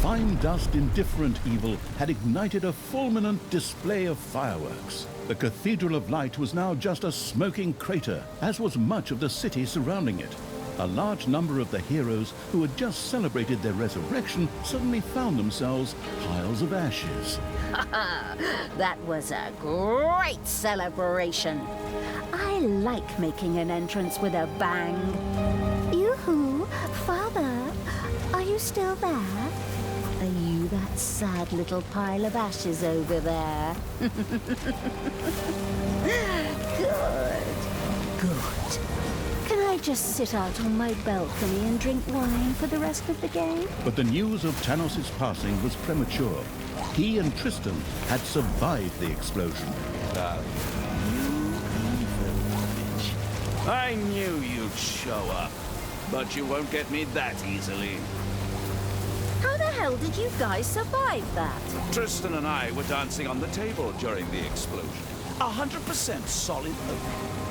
Speaker 1: Fine dust indifferent evil had ignited a fulminant display of fireworks. The Cathedral of Light was now just a smoking crater, as was much of the city surrounding it. A large number of the heroes who had just celebrated their resurrection suddenly found themselves piles of ashes.
Speaker 3: That was a great celebration. I like making an entrance with a bang. Yoo-hoo! Father, are you still there? Are you that sad little pile of ashes over there? Good. Can I just sit out on my balcony and drink wine for the rest of the game?
Speaker 1: But the news of Tanos' passing was premature. He and Tristan had survived the explosion.
Speaker 4: I knew you'd show up, but you won't get me that easily.
Speaker 3: How the hell did you guys survive that?
Speaker 4: Tristan and I were dancing on the table during the explosion. 100% solid oak.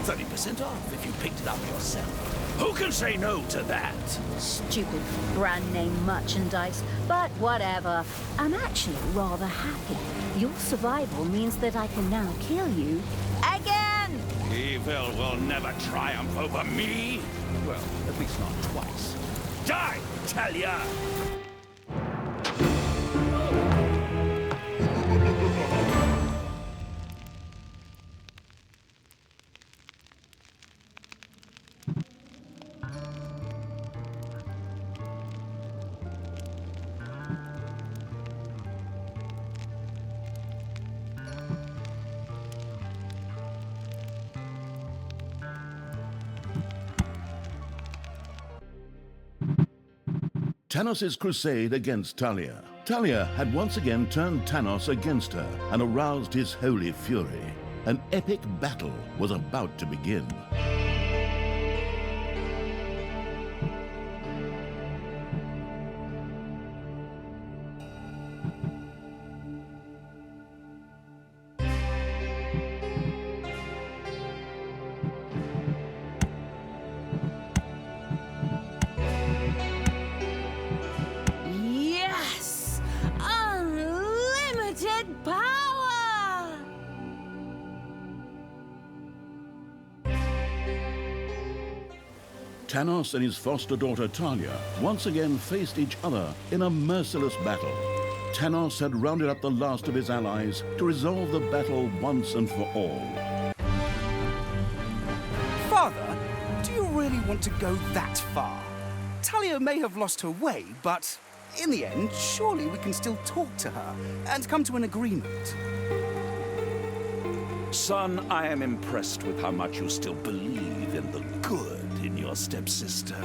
Speaker 4: 30% off if you picked it up yourself. Who can say no to that?
Speaker 3: Stupid brand name merchandise, but whatever. I'm actually rather happy. Your survival means that I can now kill you again!
Speaker 4: Evil will never triumph over me. Well, at least not twice. Die, Talia!
Speaker 1: Tanos' crusade against Talia. Talia had once again turned Tanos against her and aroused his holy fury. An epic battle was about to begin.
Speaker 3: Yes! Unlimited power!
Speaker 1: Tanos and his foster daughter Talia once again faced each other in a merciless battle. Tanos had rounded up the last of his allies to resolve the battle once and for all.
Speaker 2: Father, do you really want to go that far? Talia may have lost her way, but in the end, surely we can still talk to her and come to an agreement.
Speaker 4: Son, I am impressed with how much you still believe in the good in your stepsister.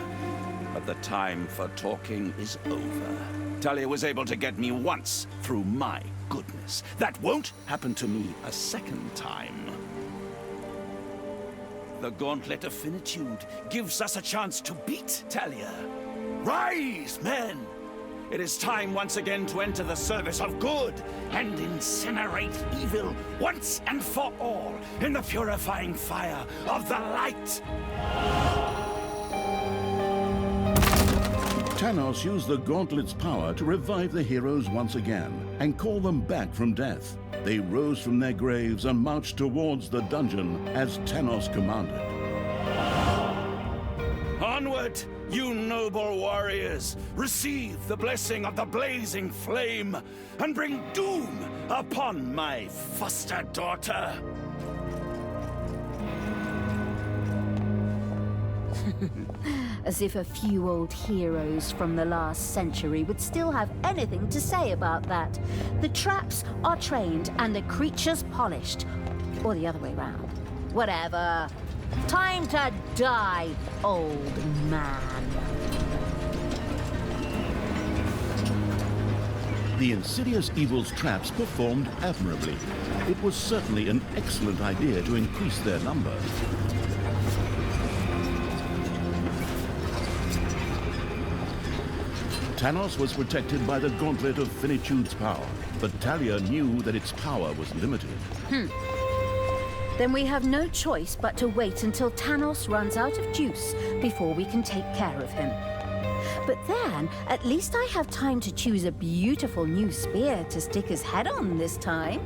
Speaker 4: But the time for talking is over. Talia was able to get me once through my goodness. That won't happen to me a second time. The Gauntlet of Finitude gives us a chance to beat Talia. Rise, men! It is time once again to enter the service of good and incinerate evil once and for all in the purifying fire of the light.
Speaker 1: Tanos used the Gauntlet's power to revive the heroes once again and call them back from death. They rose from their graves and marched towards the dungeon as Tanos commanded.
Speaker 4: Onward, you noble warriors! Receive the blessing of the blazing flame and bring doom upon my foster daughter!
Speaker 3: As if a few old heroes from the last century would still have anything to say about that. The traps are trained and the creatures polished. Or the other way round. Whatever. Time to die, old man.
Speaker 1: The insidious evil's traps performed admirably. It was certainly an excellent idea to increase their number. Tanos was protected by the Gauntlet of Finitude's power, but Talia knew that its power was limited.
Speaker 3: Then we have no choice but to wait until Tanos runs out of juice before we can take care of him. But then, at least I have time to choose a beautiful new spear to stick his head on this time.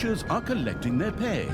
Speaker 1: Creatures are collecting their pay.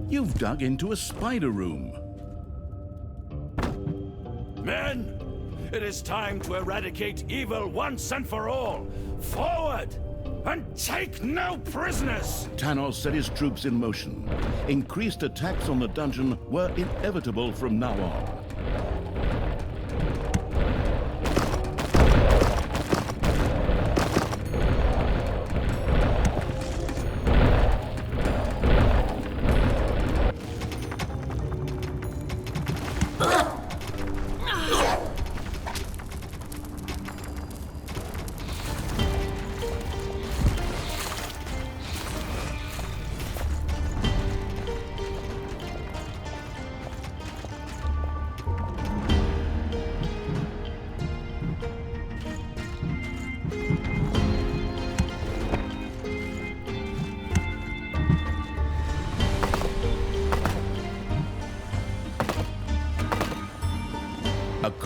Speaker 1: You've dug into a spider room.
Speaker 4: Men, it is time to eradicate evil once and for all. Forward, and take no prisoners!
Speaker 1: Tanos set his troops in motion. Increased attacks on the dungeon were inevitable from now on.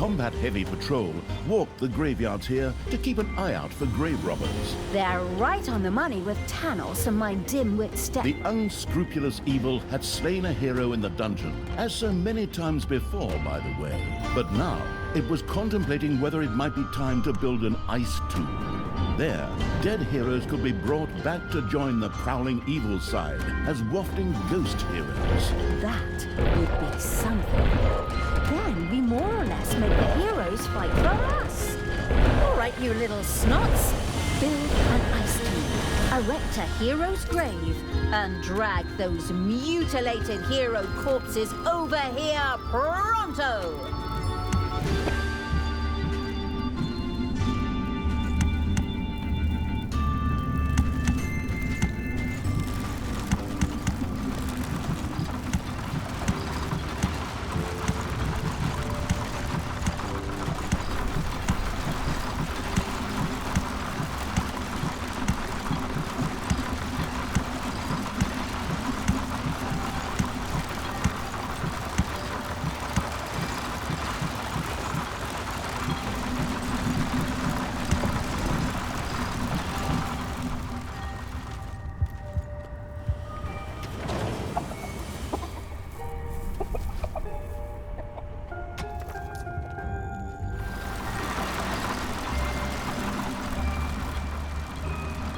Speaker 1: combat-heavy patrol walked the graveyards here to keep an eye out for grave robbers.
Speaker 3: They're right on the money with Thanos and my dim-wit step.
Speaker 1: The unscrupulous evil had slain a hero in the dungeon, as so many times before, by the way. But now, it was contemplating whether it might be time to build an ice tomb. There, dead heroes could be brought back to join the prowling evil side as wafting ghost heroes.
Speaker 3: That would be something. Then we more or less make the heroes fight for us. All right, you little snots. Build an ice tomb, erect a hero's grave, and drag those mutilated hero corpses over here pronto!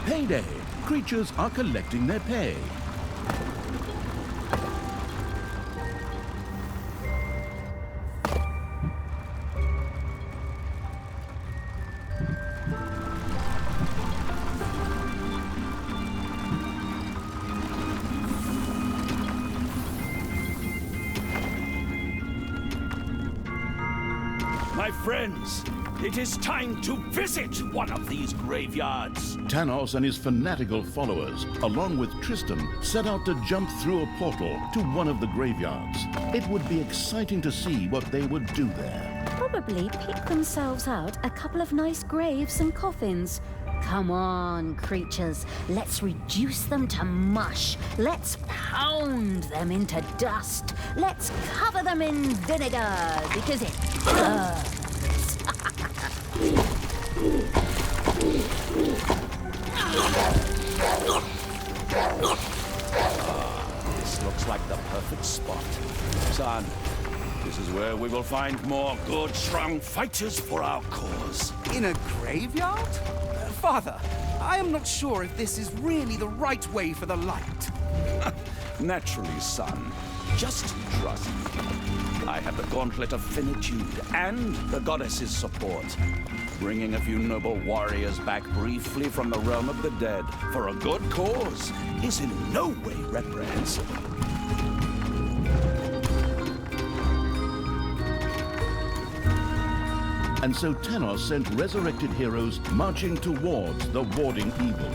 Speaker 1: Payday! Creatures are collecting their pay.
Speaker 4: My friends, it is time to visit one of these graveyards.
Speaker 1: Thanos and his fanatical followers, along with Tristan, set out to jump through a portal to one of the graveyards. It would be exciting to see what they would do there.
Speaker 3: Probably pick themselves out a couple of nice graves and coffins. Come on, creatures. Let's reduce them to mush. Let's pound them into dust. Let's cover them in vinegar because it burns.
Speaker 4: This looks like the perfect spot. Son, this is where we will find more good, strong fighters for our cause.
Speaker 2: In a graveyard? Father, I am not sure if this is really the right way for the light.
Speaker 4: Naturally, son. Just trust me. I have the gauntlet of finitude and the goddess's support. Bringing a few noble warriors back briefly from the realm of the dead for a good cause is in no way reprehensible.
Speaker 1: And so Thanos sent resurrected heroes marching towards the warding evil.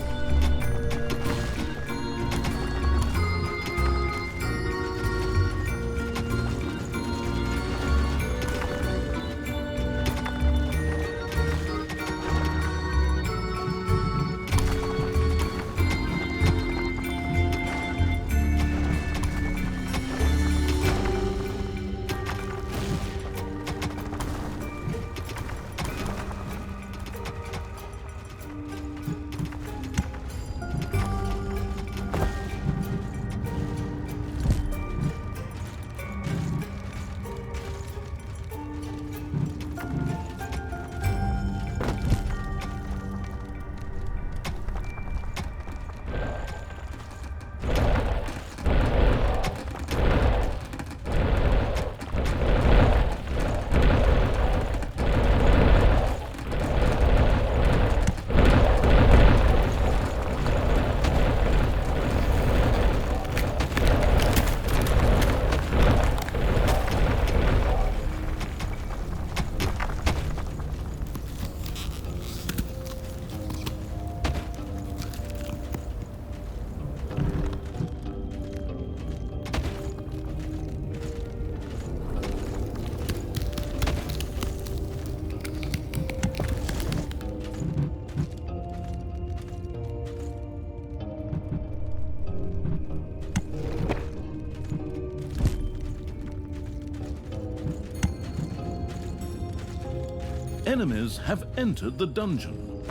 Speaker 1: enemies have entered the dungeon.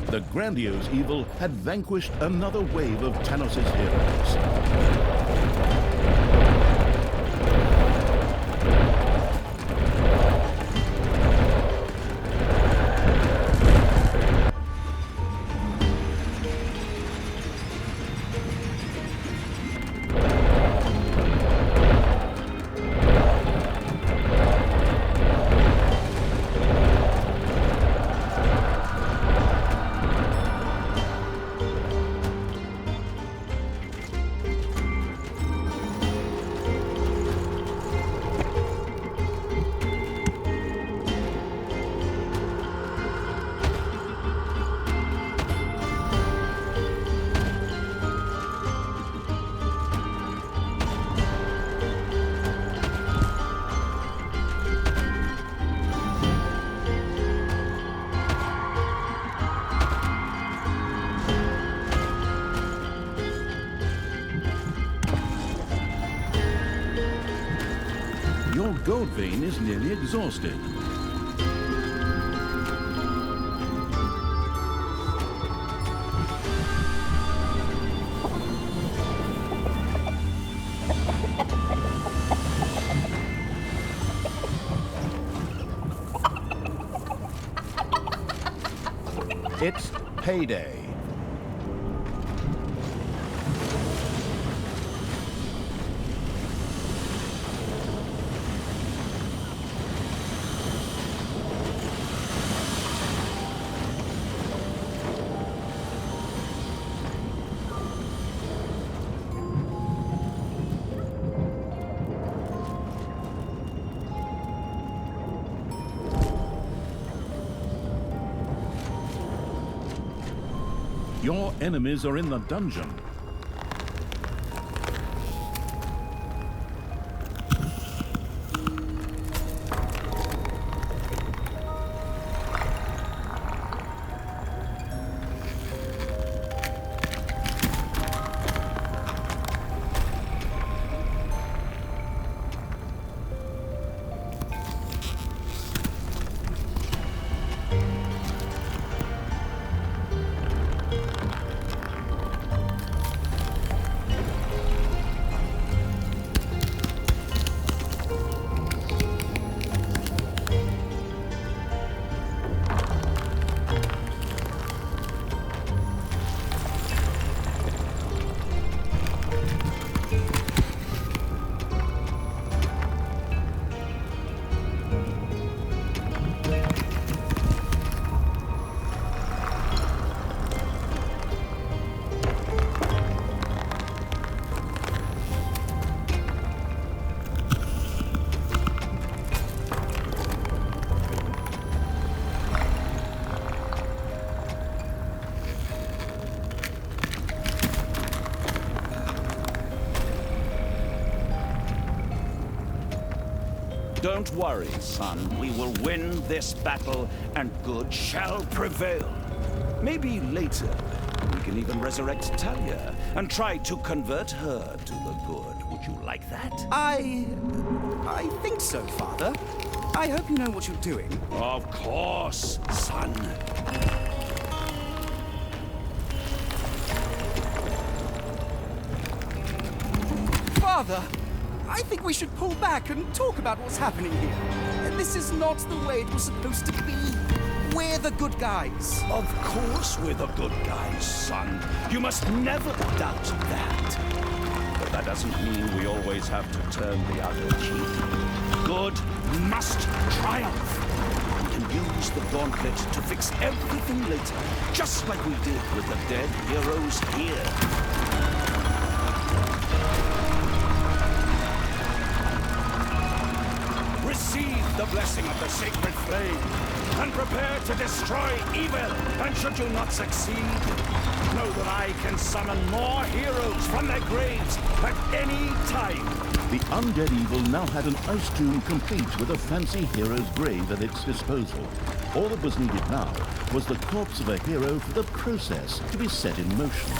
Speaker 1: The grandiose evil had vanquished another wave of Thanos' heroes. Your gold vein is nearly exhausted. It's payday. Your enemies are in the dungeon.
Speaker 4: Don't worry, son. We will win this battle, and good shall prevail. Maybe later, we can even resurrect Talia and try to convert her to the good. Would you like that?
Speaker 2: I think so, Father. I hope you know what you're doing.
Speaker 4: Of course, son.
Speaker 2: Father, I think we should pull back and talk about what's happening here. This is not the way it was supposed to be. We're the good guys.
Speaker 4: Of course we're the good guys, son. You must never doubt that. But that doesn't mean we always have to turn the other cheek. Good must triumph. We can use the gauntlet to fix everything later, just like we did with the dead heroes here. Receive the blessing of the sacred flame, and prepare to destroy evil. And should you not succeed, know that I can summon more heroes from their graves at any time.
Speaker 1: The undead evil now had an ice tomb complete with a fancy hero's grave at its disposal. All that was needed now was the corpse of a hero for the process to be set in motion.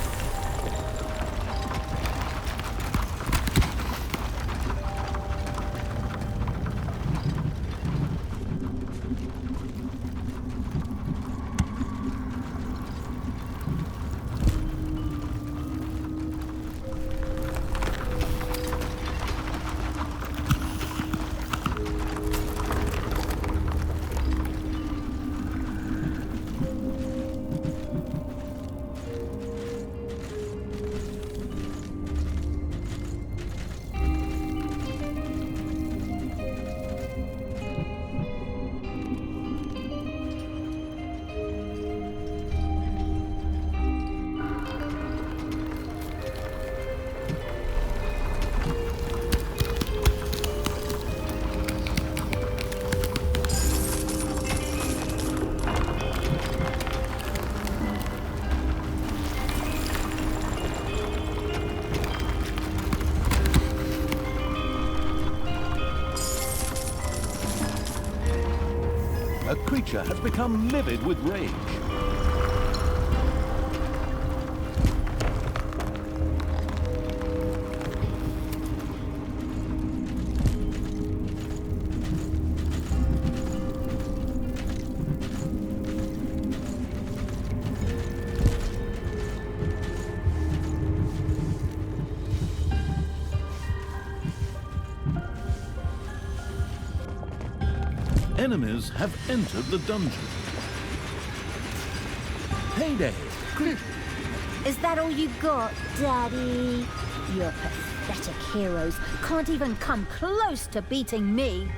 Speaker 1: a creature has become livid with rage. Enemies have entered the dungeon. Payday!
Speaker 3: Is that all you got, Daddy? Your pathetic heroes can't even come close to beating me.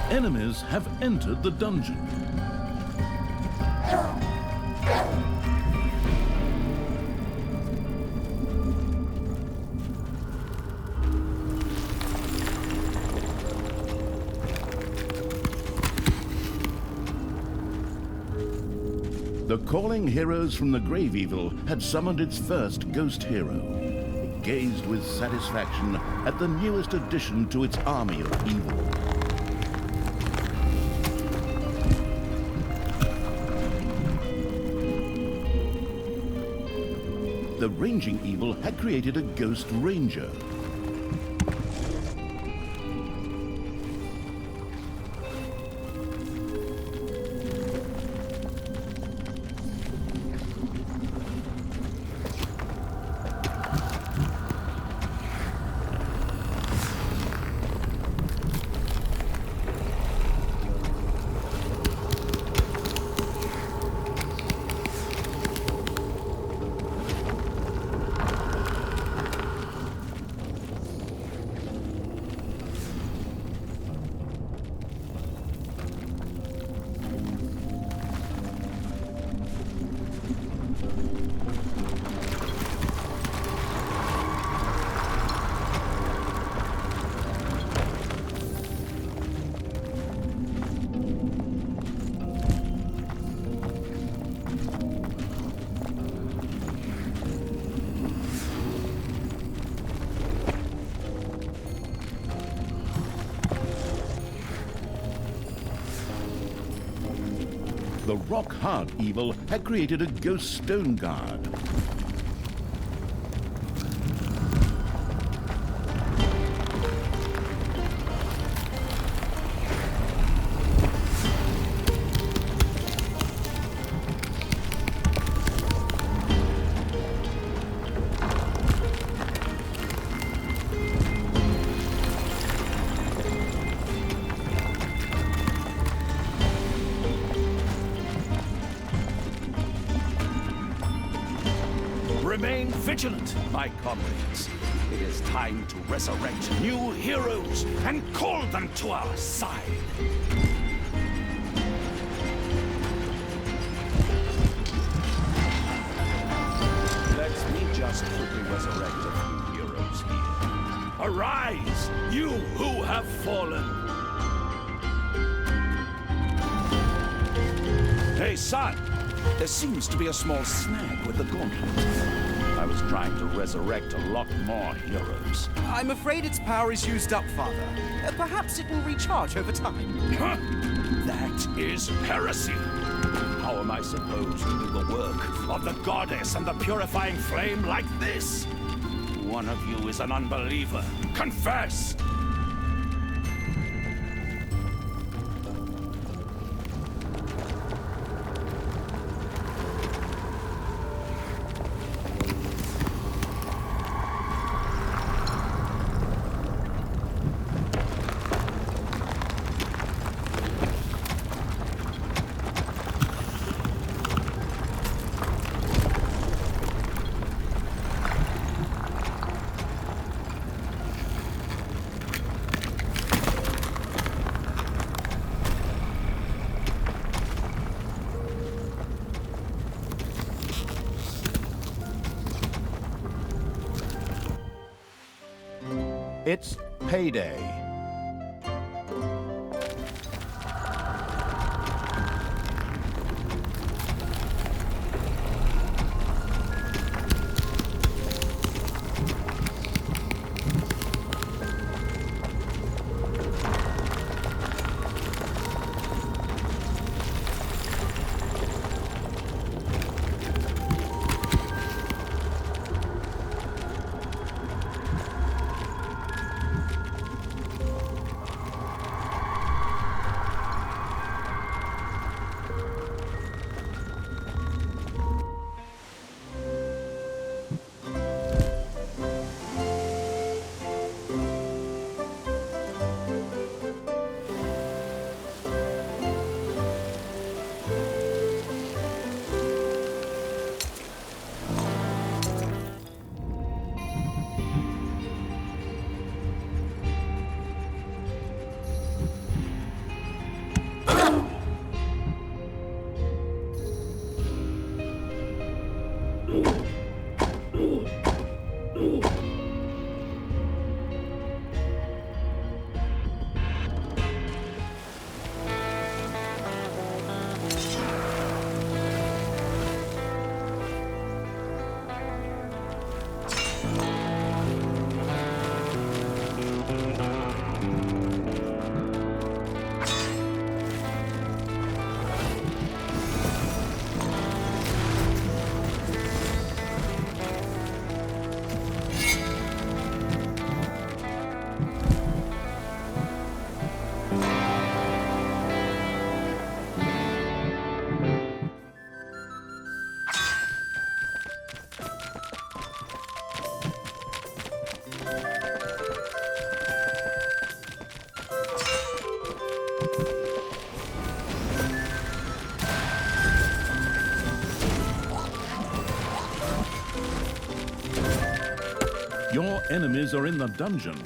Speaker 1: Enemies have entered the dungeon. The calling heroes from the Grave Evil had summoned its first ghost hero. It gazed with satisfaction at the newest addition to its army of evil. The ranging evil had created a ghost ranger. The rock-hard evil had created a ghost stone guard.
Speaker 4: Remain vigilant, my comrades. It is time to resurrect new heroes and call them to our side. Let me just quickly resurrect a few heroes here. Arise, you who have fallen. Hey, son. There seems to be a small snag with the gauntlet. I was trying to resurrect a lot more heroes.
Speaker 2: I'm afraid its power is used up, Father. Perhaps it will recharge over time.
Speaker 4: Huh? That is heresy. How am I supposed to do the work of the goddess and the purifying flame like this? One of you is an unbeliever. Confess!
Speaker 8: It's payday.
Speaker 1: Your enemies are in the dungeon.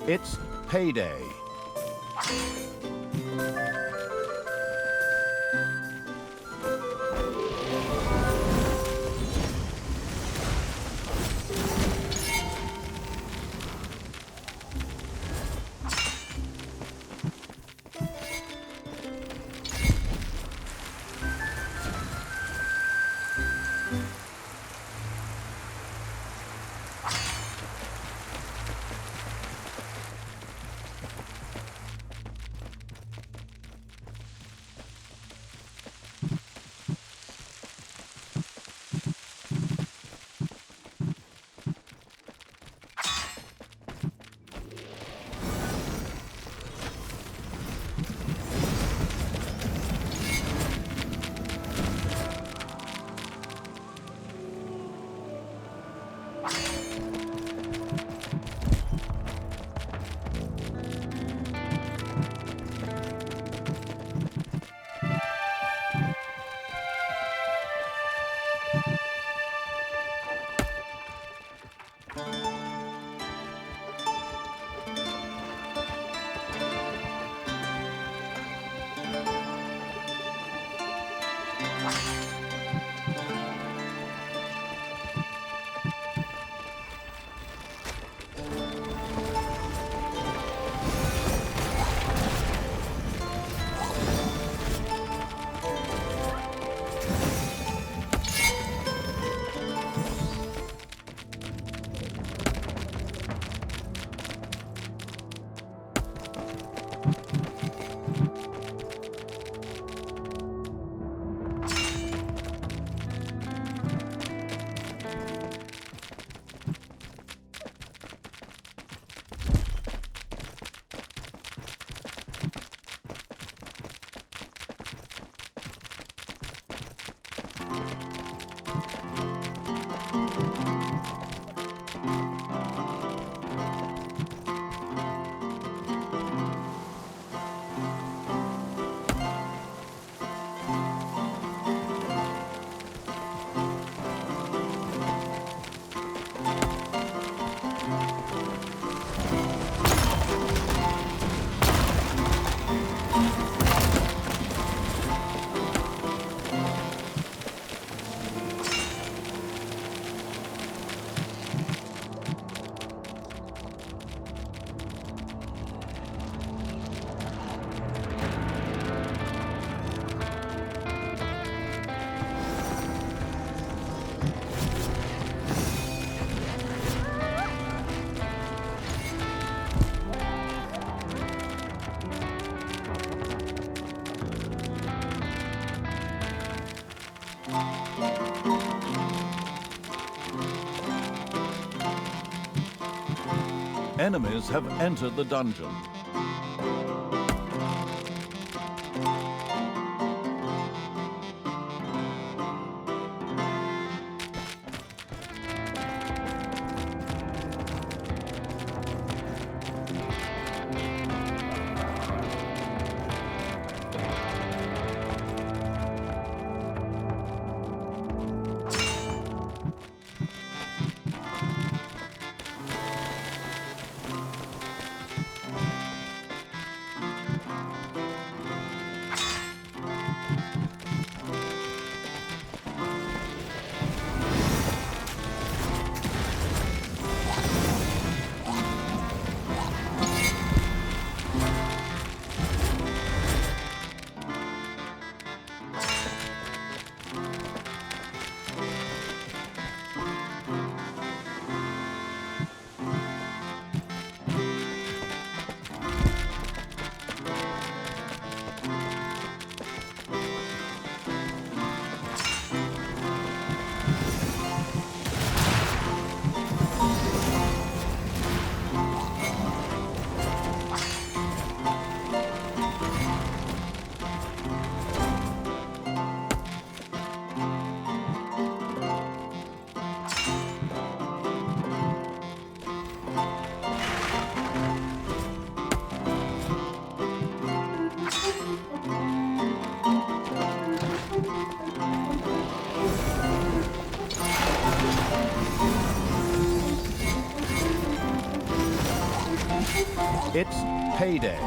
Speaker 8: It's payday.
Speaker 1: Enemies have entered the dungeon.
Speaker 8: It's payday.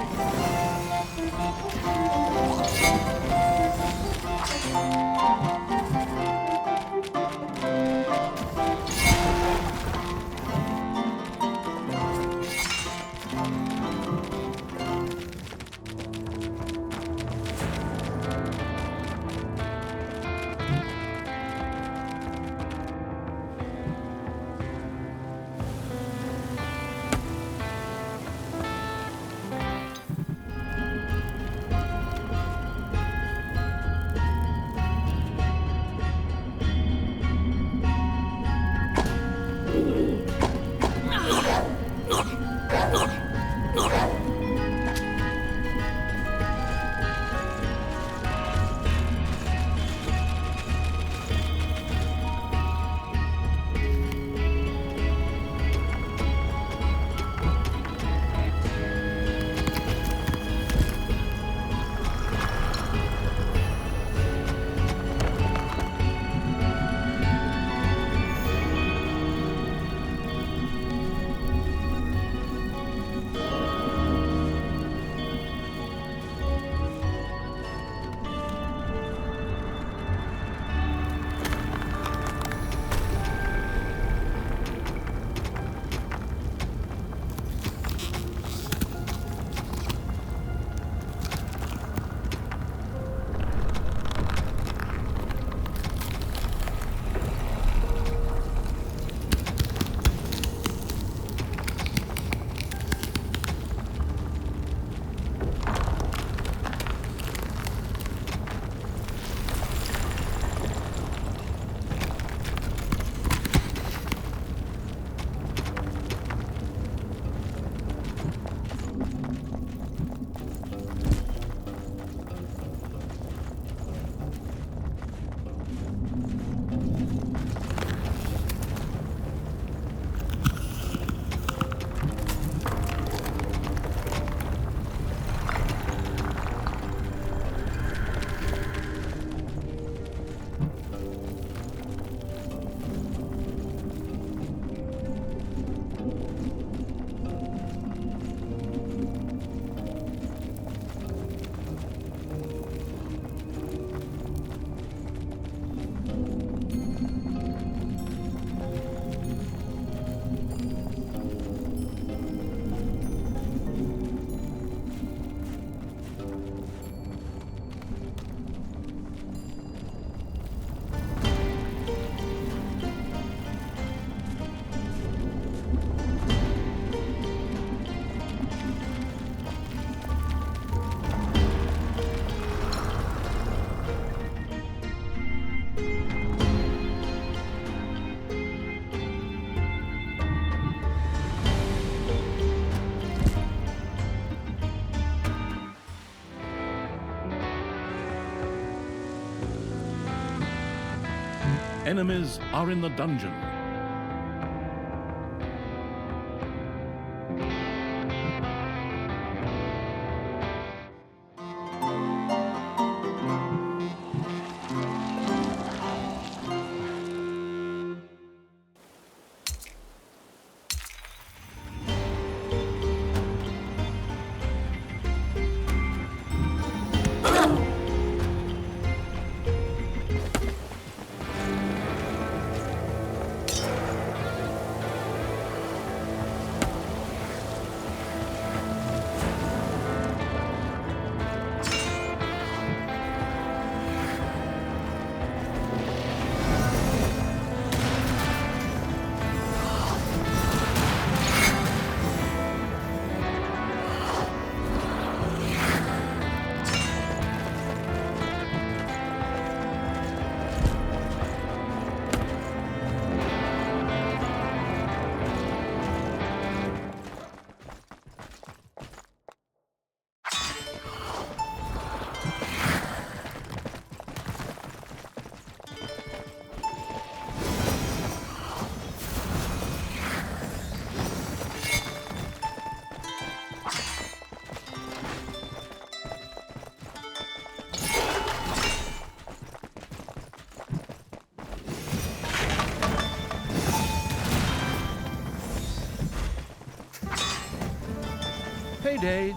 Speaker 1: Enemies are in the dungeon. payday.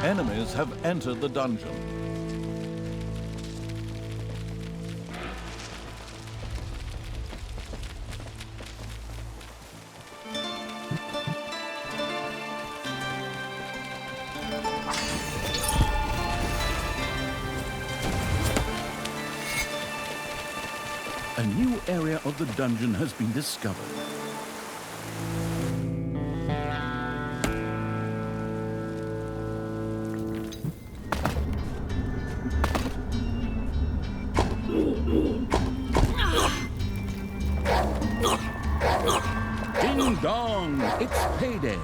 Speaker 1: Enemies have entered the dungeon. A new area of the dungeon has been discovered. Ding dong! It's payday.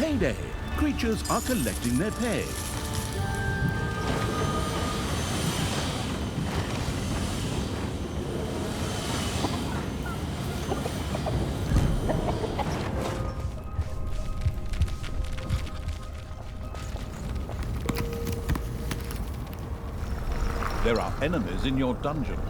Speaker 1: Payday! Creatures are collecting their pay. There are enemies in your dungeon.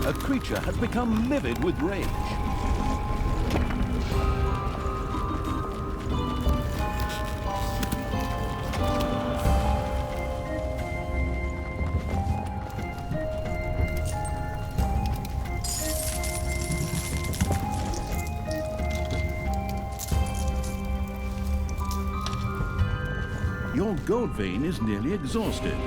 Speaker 1: A creature has become livid with rage. Your gold vein is nearly exhausted.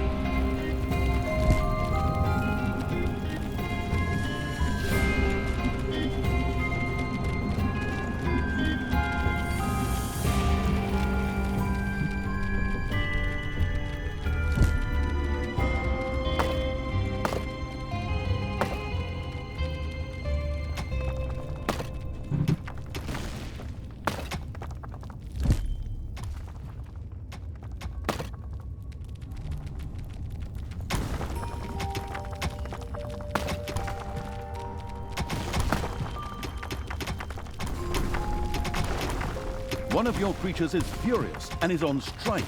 Speaker 1: One of your creatures is furious and is on strike.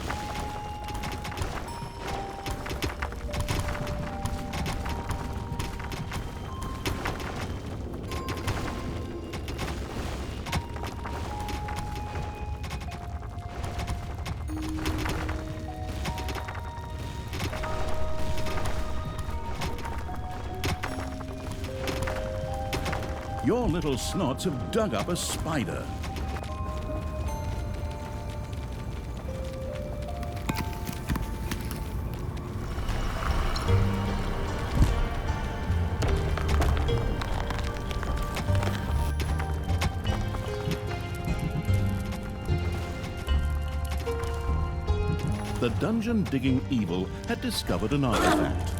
Speaker 1: Your little snots have dug up a spider. The dungeon-digging evil had discovered an artifact.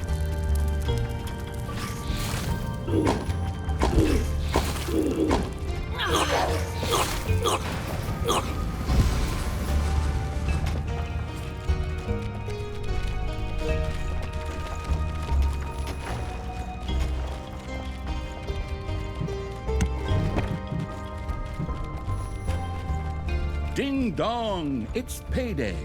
Speaker 1: Ding dong, it's payday.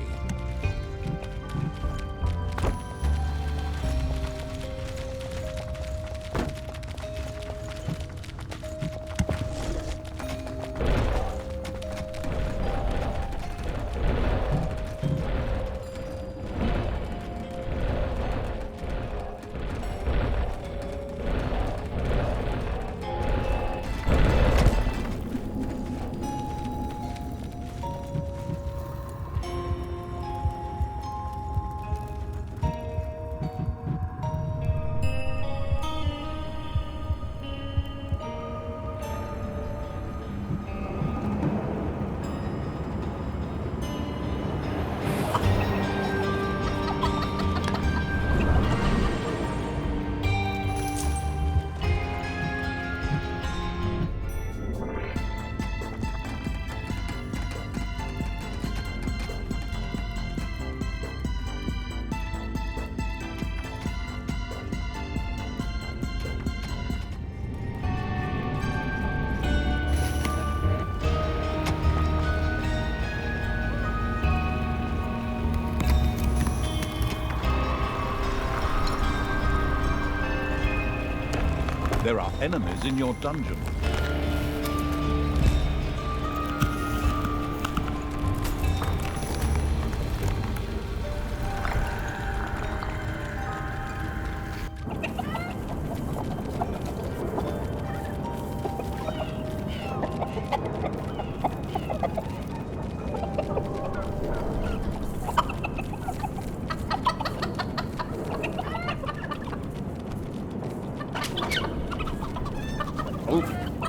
Speaker 1: There are enemies in your dungeon. Oof.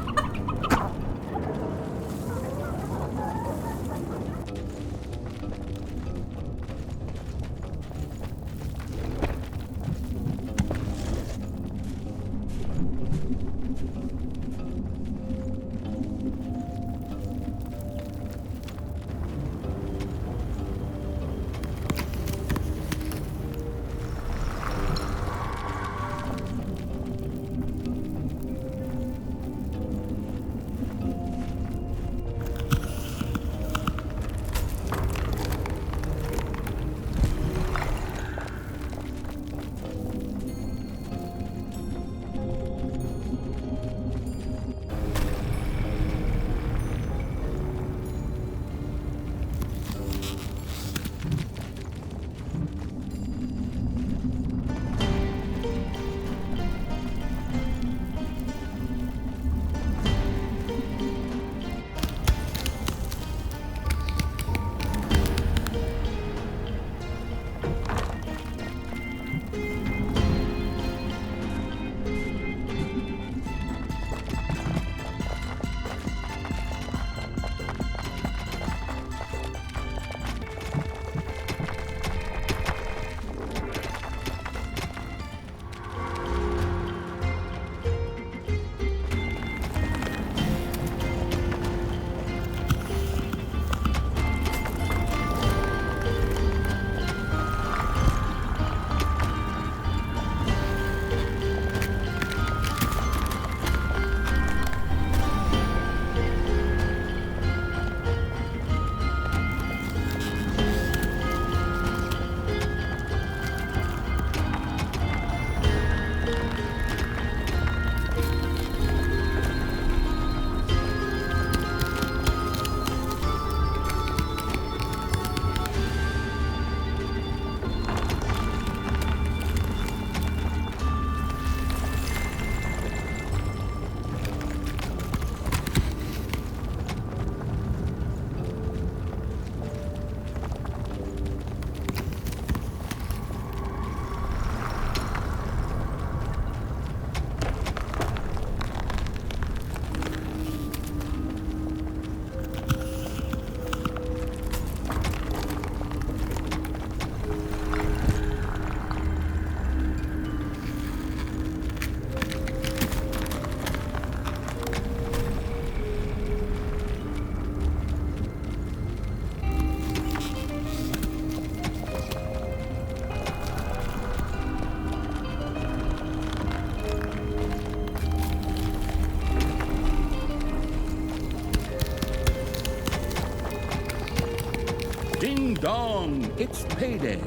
Speaker 1: Ding dong, it's payday.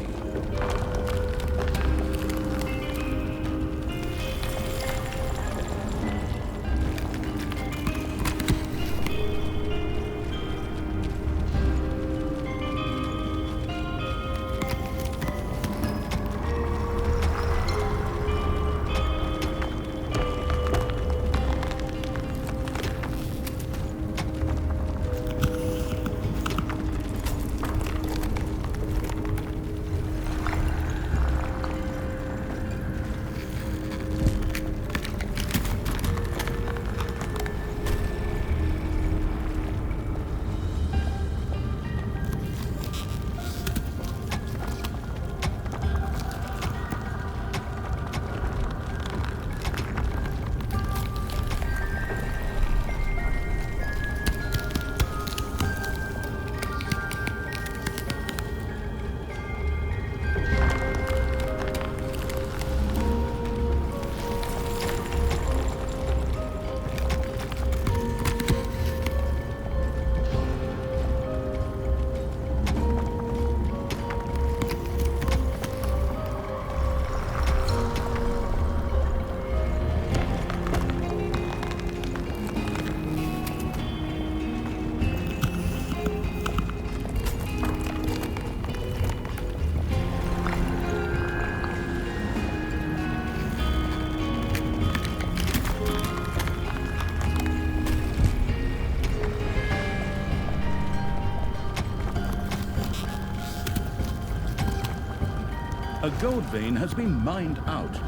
Speaker 1: A gold vein has been mined out.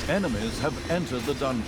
Speaker 1: Enemies have entered the dungeon.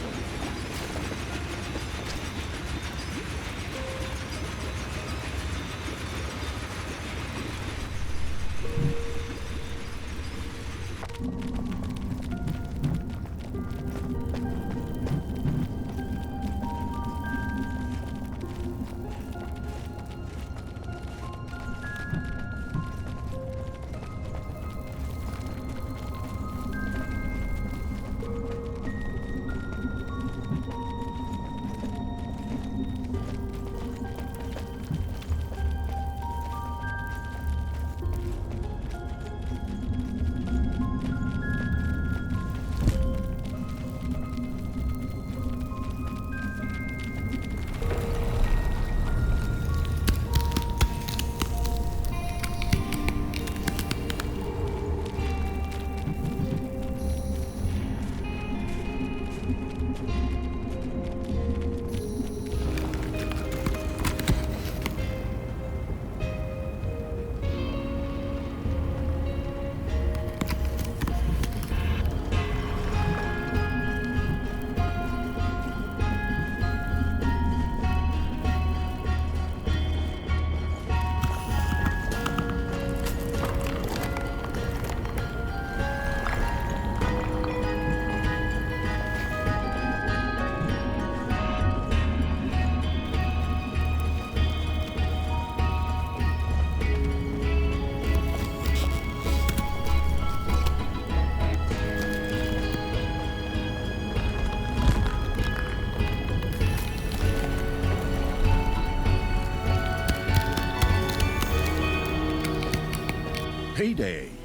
Speaker 1: Payday.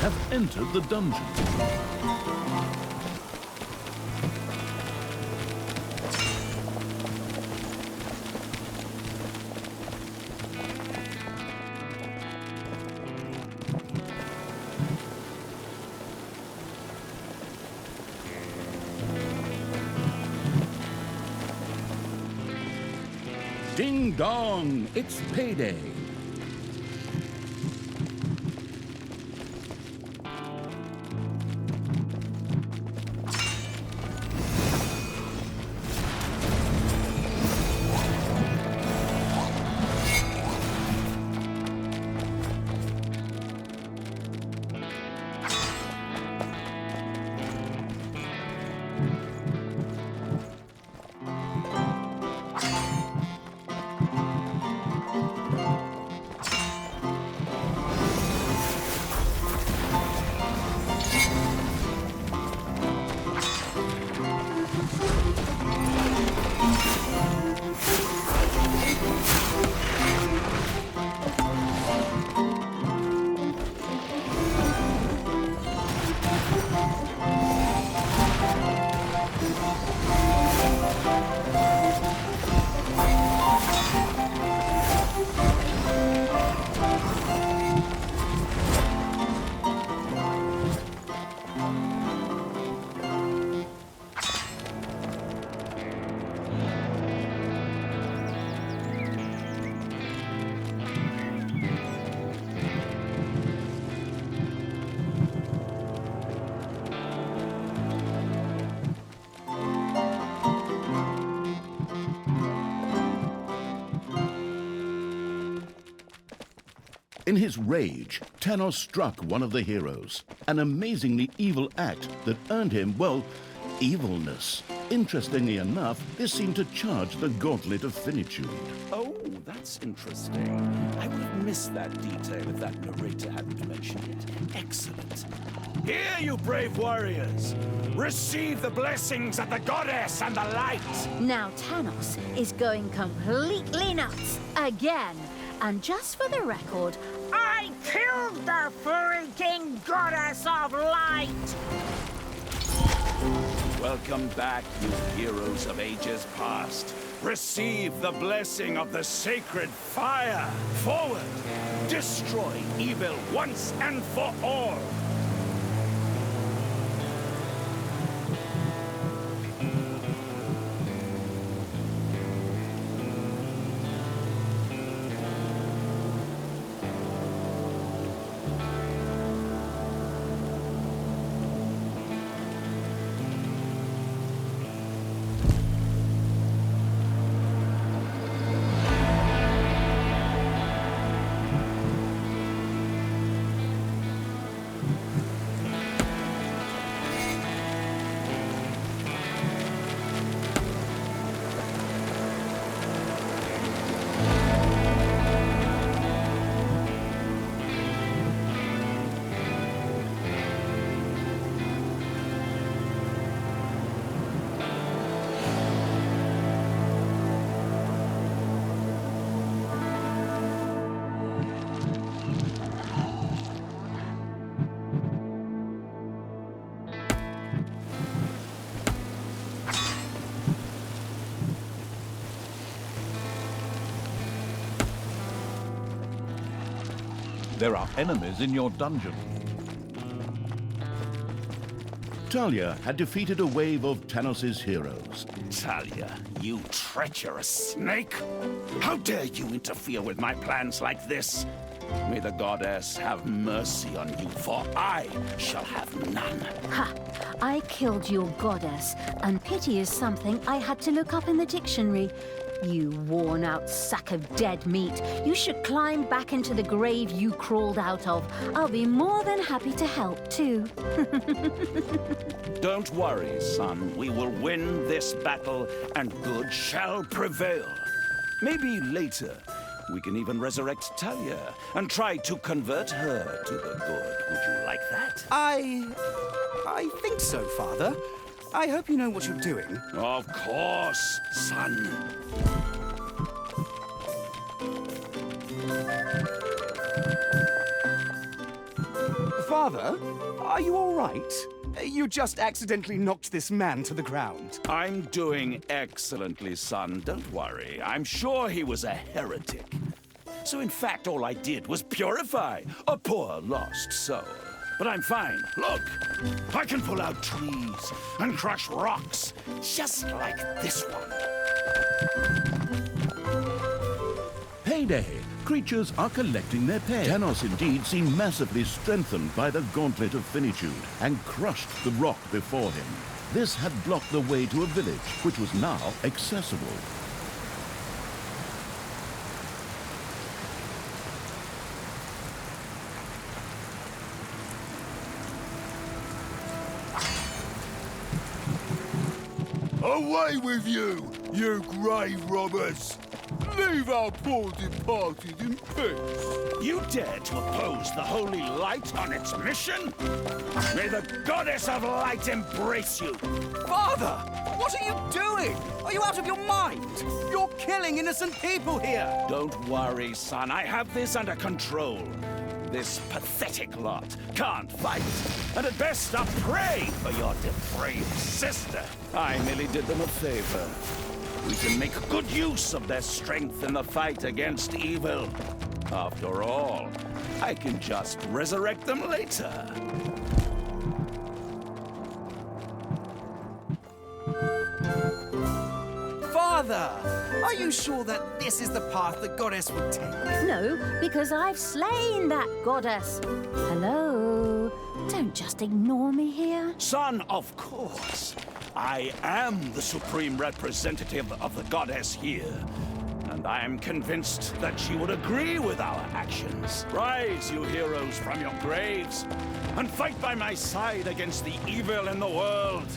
Speaker 1: have entered the dungeon. Ding dong, it's payday. In his rage, Thanos struck one of the heroes, an amazingly evil act that earned him, well, evilness. Interestingly enough, this seemed to charge the gauntlet of finitude.
Speaker 4: Oh, that's interesting. I would have missed that detail if that narrator hadn't mentioned it. Excellent. Here, you brave warriors! Receive the blessings of the goddess and the light!
Speaker 3: Now Thanos is going completely nuts again. And just for the record,
Speaker 6: I killed the freaking goddess of light!
Speaker 4: Welcome back, you heroes of ages past. Receive the blessing of the sacred fire. Forward! Destroy evil once and for all!
Speaker 1: There are enemies in your dungeon. Talia had defeated a wave of Thanos' heroes.
Speaker 4: Talia, you treacherous snake! How dare you interfere with my plans like this? May the goddess have mercy on you, for I shall have none.
Speaker 3: ha! I killed your goddess, and pity is something I had to look up in the dictionary. You worn-out sack of dead meat. You should climb back into the grave you crawled out of. I'll be more than happy to help, too.
Speaker 4: Don't worry, son. We will win this battle, and good shall prevail. Maybe later, we can even resurrect Talia and try to convert her to the good. Would you like that?
Speaker 2: I think so, Father. I hope you know what you're doing.
Speaker 4: Of course, son.
Speaker 2: Father, are you all right? You just accidentally knocked this man to the ground.
Speaker 4: I'm doing excellently, son. Don't worry. I'm sure he was a heretic. So in fact, all I did was purify a poor lost soul. But I'm fine. Look, I can pull out trees and crush rocks, just like this one.
Speaker 1: payday. Creatures are collecting their pay. Thanos indeed seemed massively strengthened by the gauntlet of finitude and crushed the rock before him. This had blocked the way to a village, which was now accessible.
Speaker 5: Away with you, you grave robbers! Leave our poor departed in peace.
Speaker 4: You dare to oppose the holy light on its mission? May the goddess of light embrace you!
Speaker 2: Father! What are you doing? Are you out of your mind? You're killing innocent people here!
Speaker 4: Don't worry, son. I have this under control. This pathetic lot can't fight, and at best are prey for your depraved sister. I merely did them a favor. We can make good use of their strength in the fight against evil. After all, I can just resurrect them later.
Speaker 2: Father! Are you sure that this is the path the goddess would take?
Speaker 3: No, because I've slain that goddess. Hello? Don't just ignore me here.
Speaker 4: Son, of course. I am the supreme representative of the goddess here. And I am convinced that she would agree with our actions. Rise, you heroes, from your graves, and fight by my side against the evil in the world.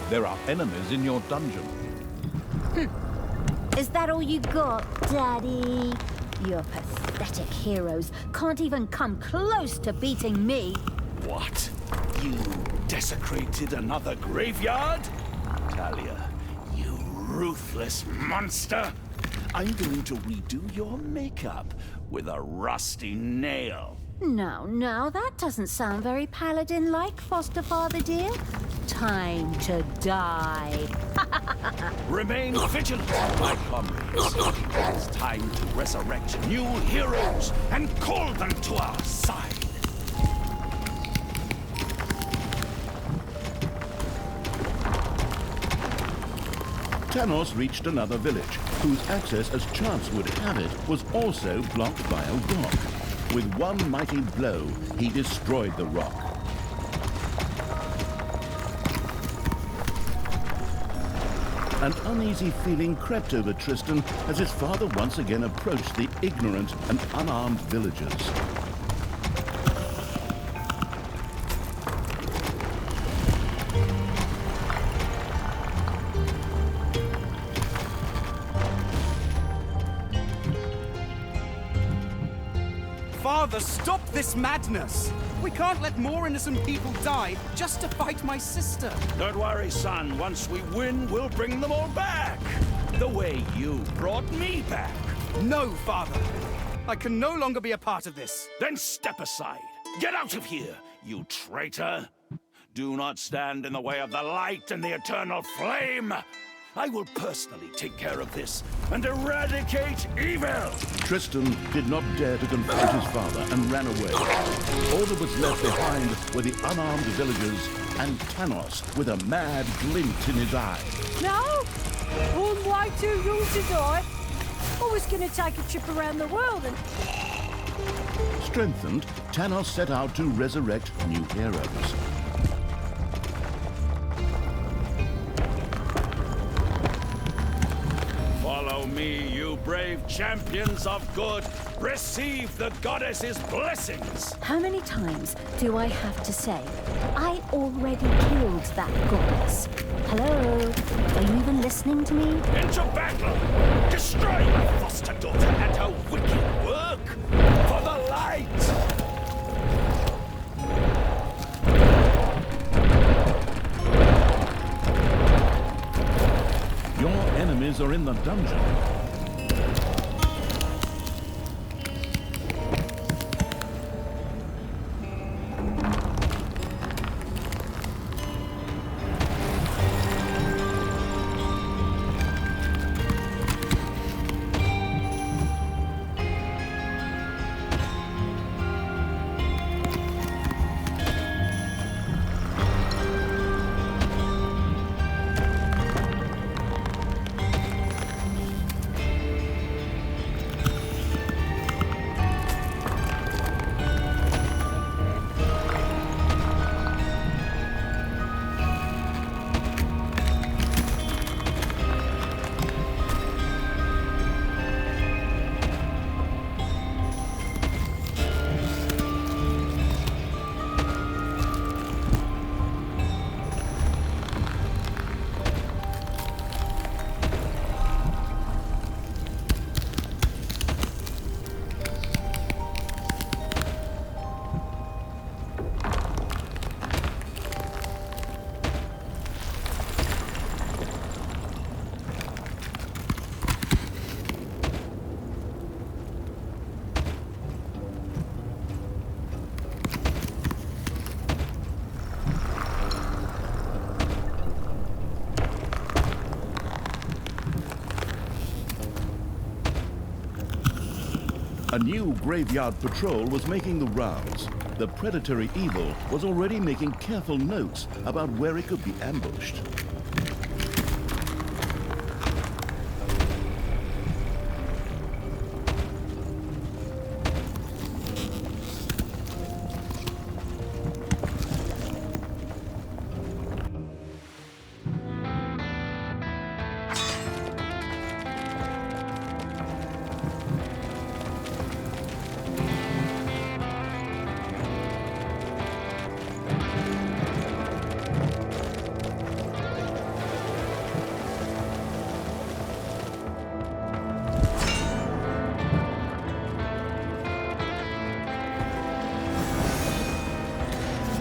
Speaker 1: There are enemies in your dungeon.
Speaker 3: Is that all you got, Daddy? Your pathetic heroes can't even come close to beating me.
Speaker 4: What? You desecrated another graveyard? Talia, you ruthless monster! I'm going to redo your makeup with a rusty nail.
Speaker 3: No, that doesn't sound very paladin-like, foster father dear. Time to die.
Speaker 4: Remain vigilant, my comrades. It's time to resurrect new heroes and call them to our side.
Speaker 1: Thanos reached another village, whose access, as chance would have it, was also blocked by a rock. With one mighty blow, he destroyed the rock. An uneasy feeling crept over Tristan as his father once again approached the ignorant and unarmed villagers.
Speaker 2: Father, stop this madness! We can't let more innocent people die just to fight my sister.
Speaker 4: Don't worry, son. Once we win, we'll bring them all back. The way you brought me back.
Speaker 2: No, Father. I can no longer be a part of this.
Speaker 4: Then step aside. Get out of here, you traitor. Do not stand in the way of the light and the eternal flame. I will personally take care of this and eradicate evil!
Speaker 1: Tristan did not dare to confront his father and ran away. All that was left behind were the unarmed villagers and Thanos with a mad glint in his eye.
Speaker 7: No? I'm way too young to die. I was going to take a trip around the world and...
Speaker 1: Strengthened, Thanos set out to resurrect new heroes.
Speaker 4: Follow me. me, you brave champions of good. Receive the goddess's blessings.
Speaker 3: How many times do I have to say, I already killed that goddess? Hello? Are you even listening to me?
Speaker 4: Into battle! Destroy my foster daughter and her wicked work! For the light!
Speaker 1: Your enemies are in the dungeon. A new graveyard patrol was making the rounds. The predatory evil was already making careful notes about where it could be ambushed.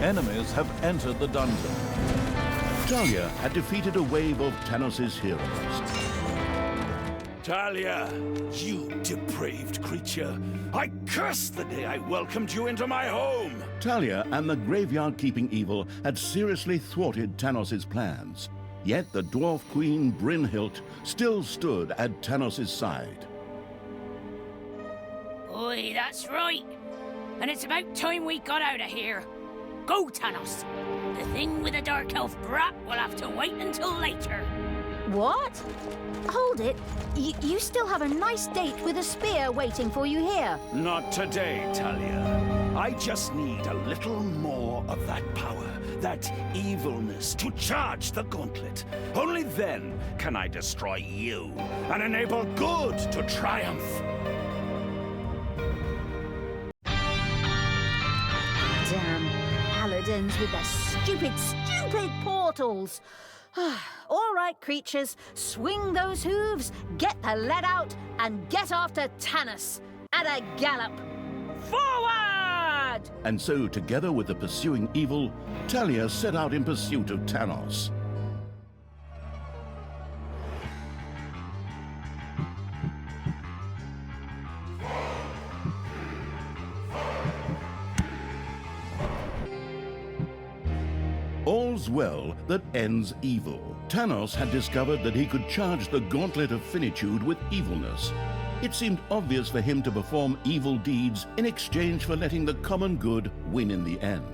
Speaker 1: Enemies have entered the dungeon. Talia had defeated a wave of Tanos' heroes.
Speaker 4: Talia, you depraved creature. I curse the day I welcomed you into my home.
Speaker 1: Talia and the graveyard-keeping evil had seriously thwarted Tanos' plans. Yet the dwarf queen Brynhild still stood at Tanos' side.
Speaker 6: Oi, that's right. And it's about time we got out of here. Go, Tanos. The thing with the Dark Elf brat will have to wait until later.
Speaker 3: What? Hold it. You still have a nice date with a spear waiting for you here.
Speaker 4: Not today, Talia. I just need a little more of that power, that evilness, to charge the gauntlet. Only then can I destroy you and enable good to triumph.
Speaker 3: Damn paladins with their stupid portals. All right, creatures, swing those hooves, get the lead out, and get after Tanos. At a gallop. Forward!
Speaker 1: And so, together with the pursuing evil, Talia set out in pursuit of Tanos. All's well that ends evil. Tanos had discovered that he could charge the gauntlet of finitude with evilness. It seemed obvious for him to perform evil deeds in exchange for letting the common good win in the end.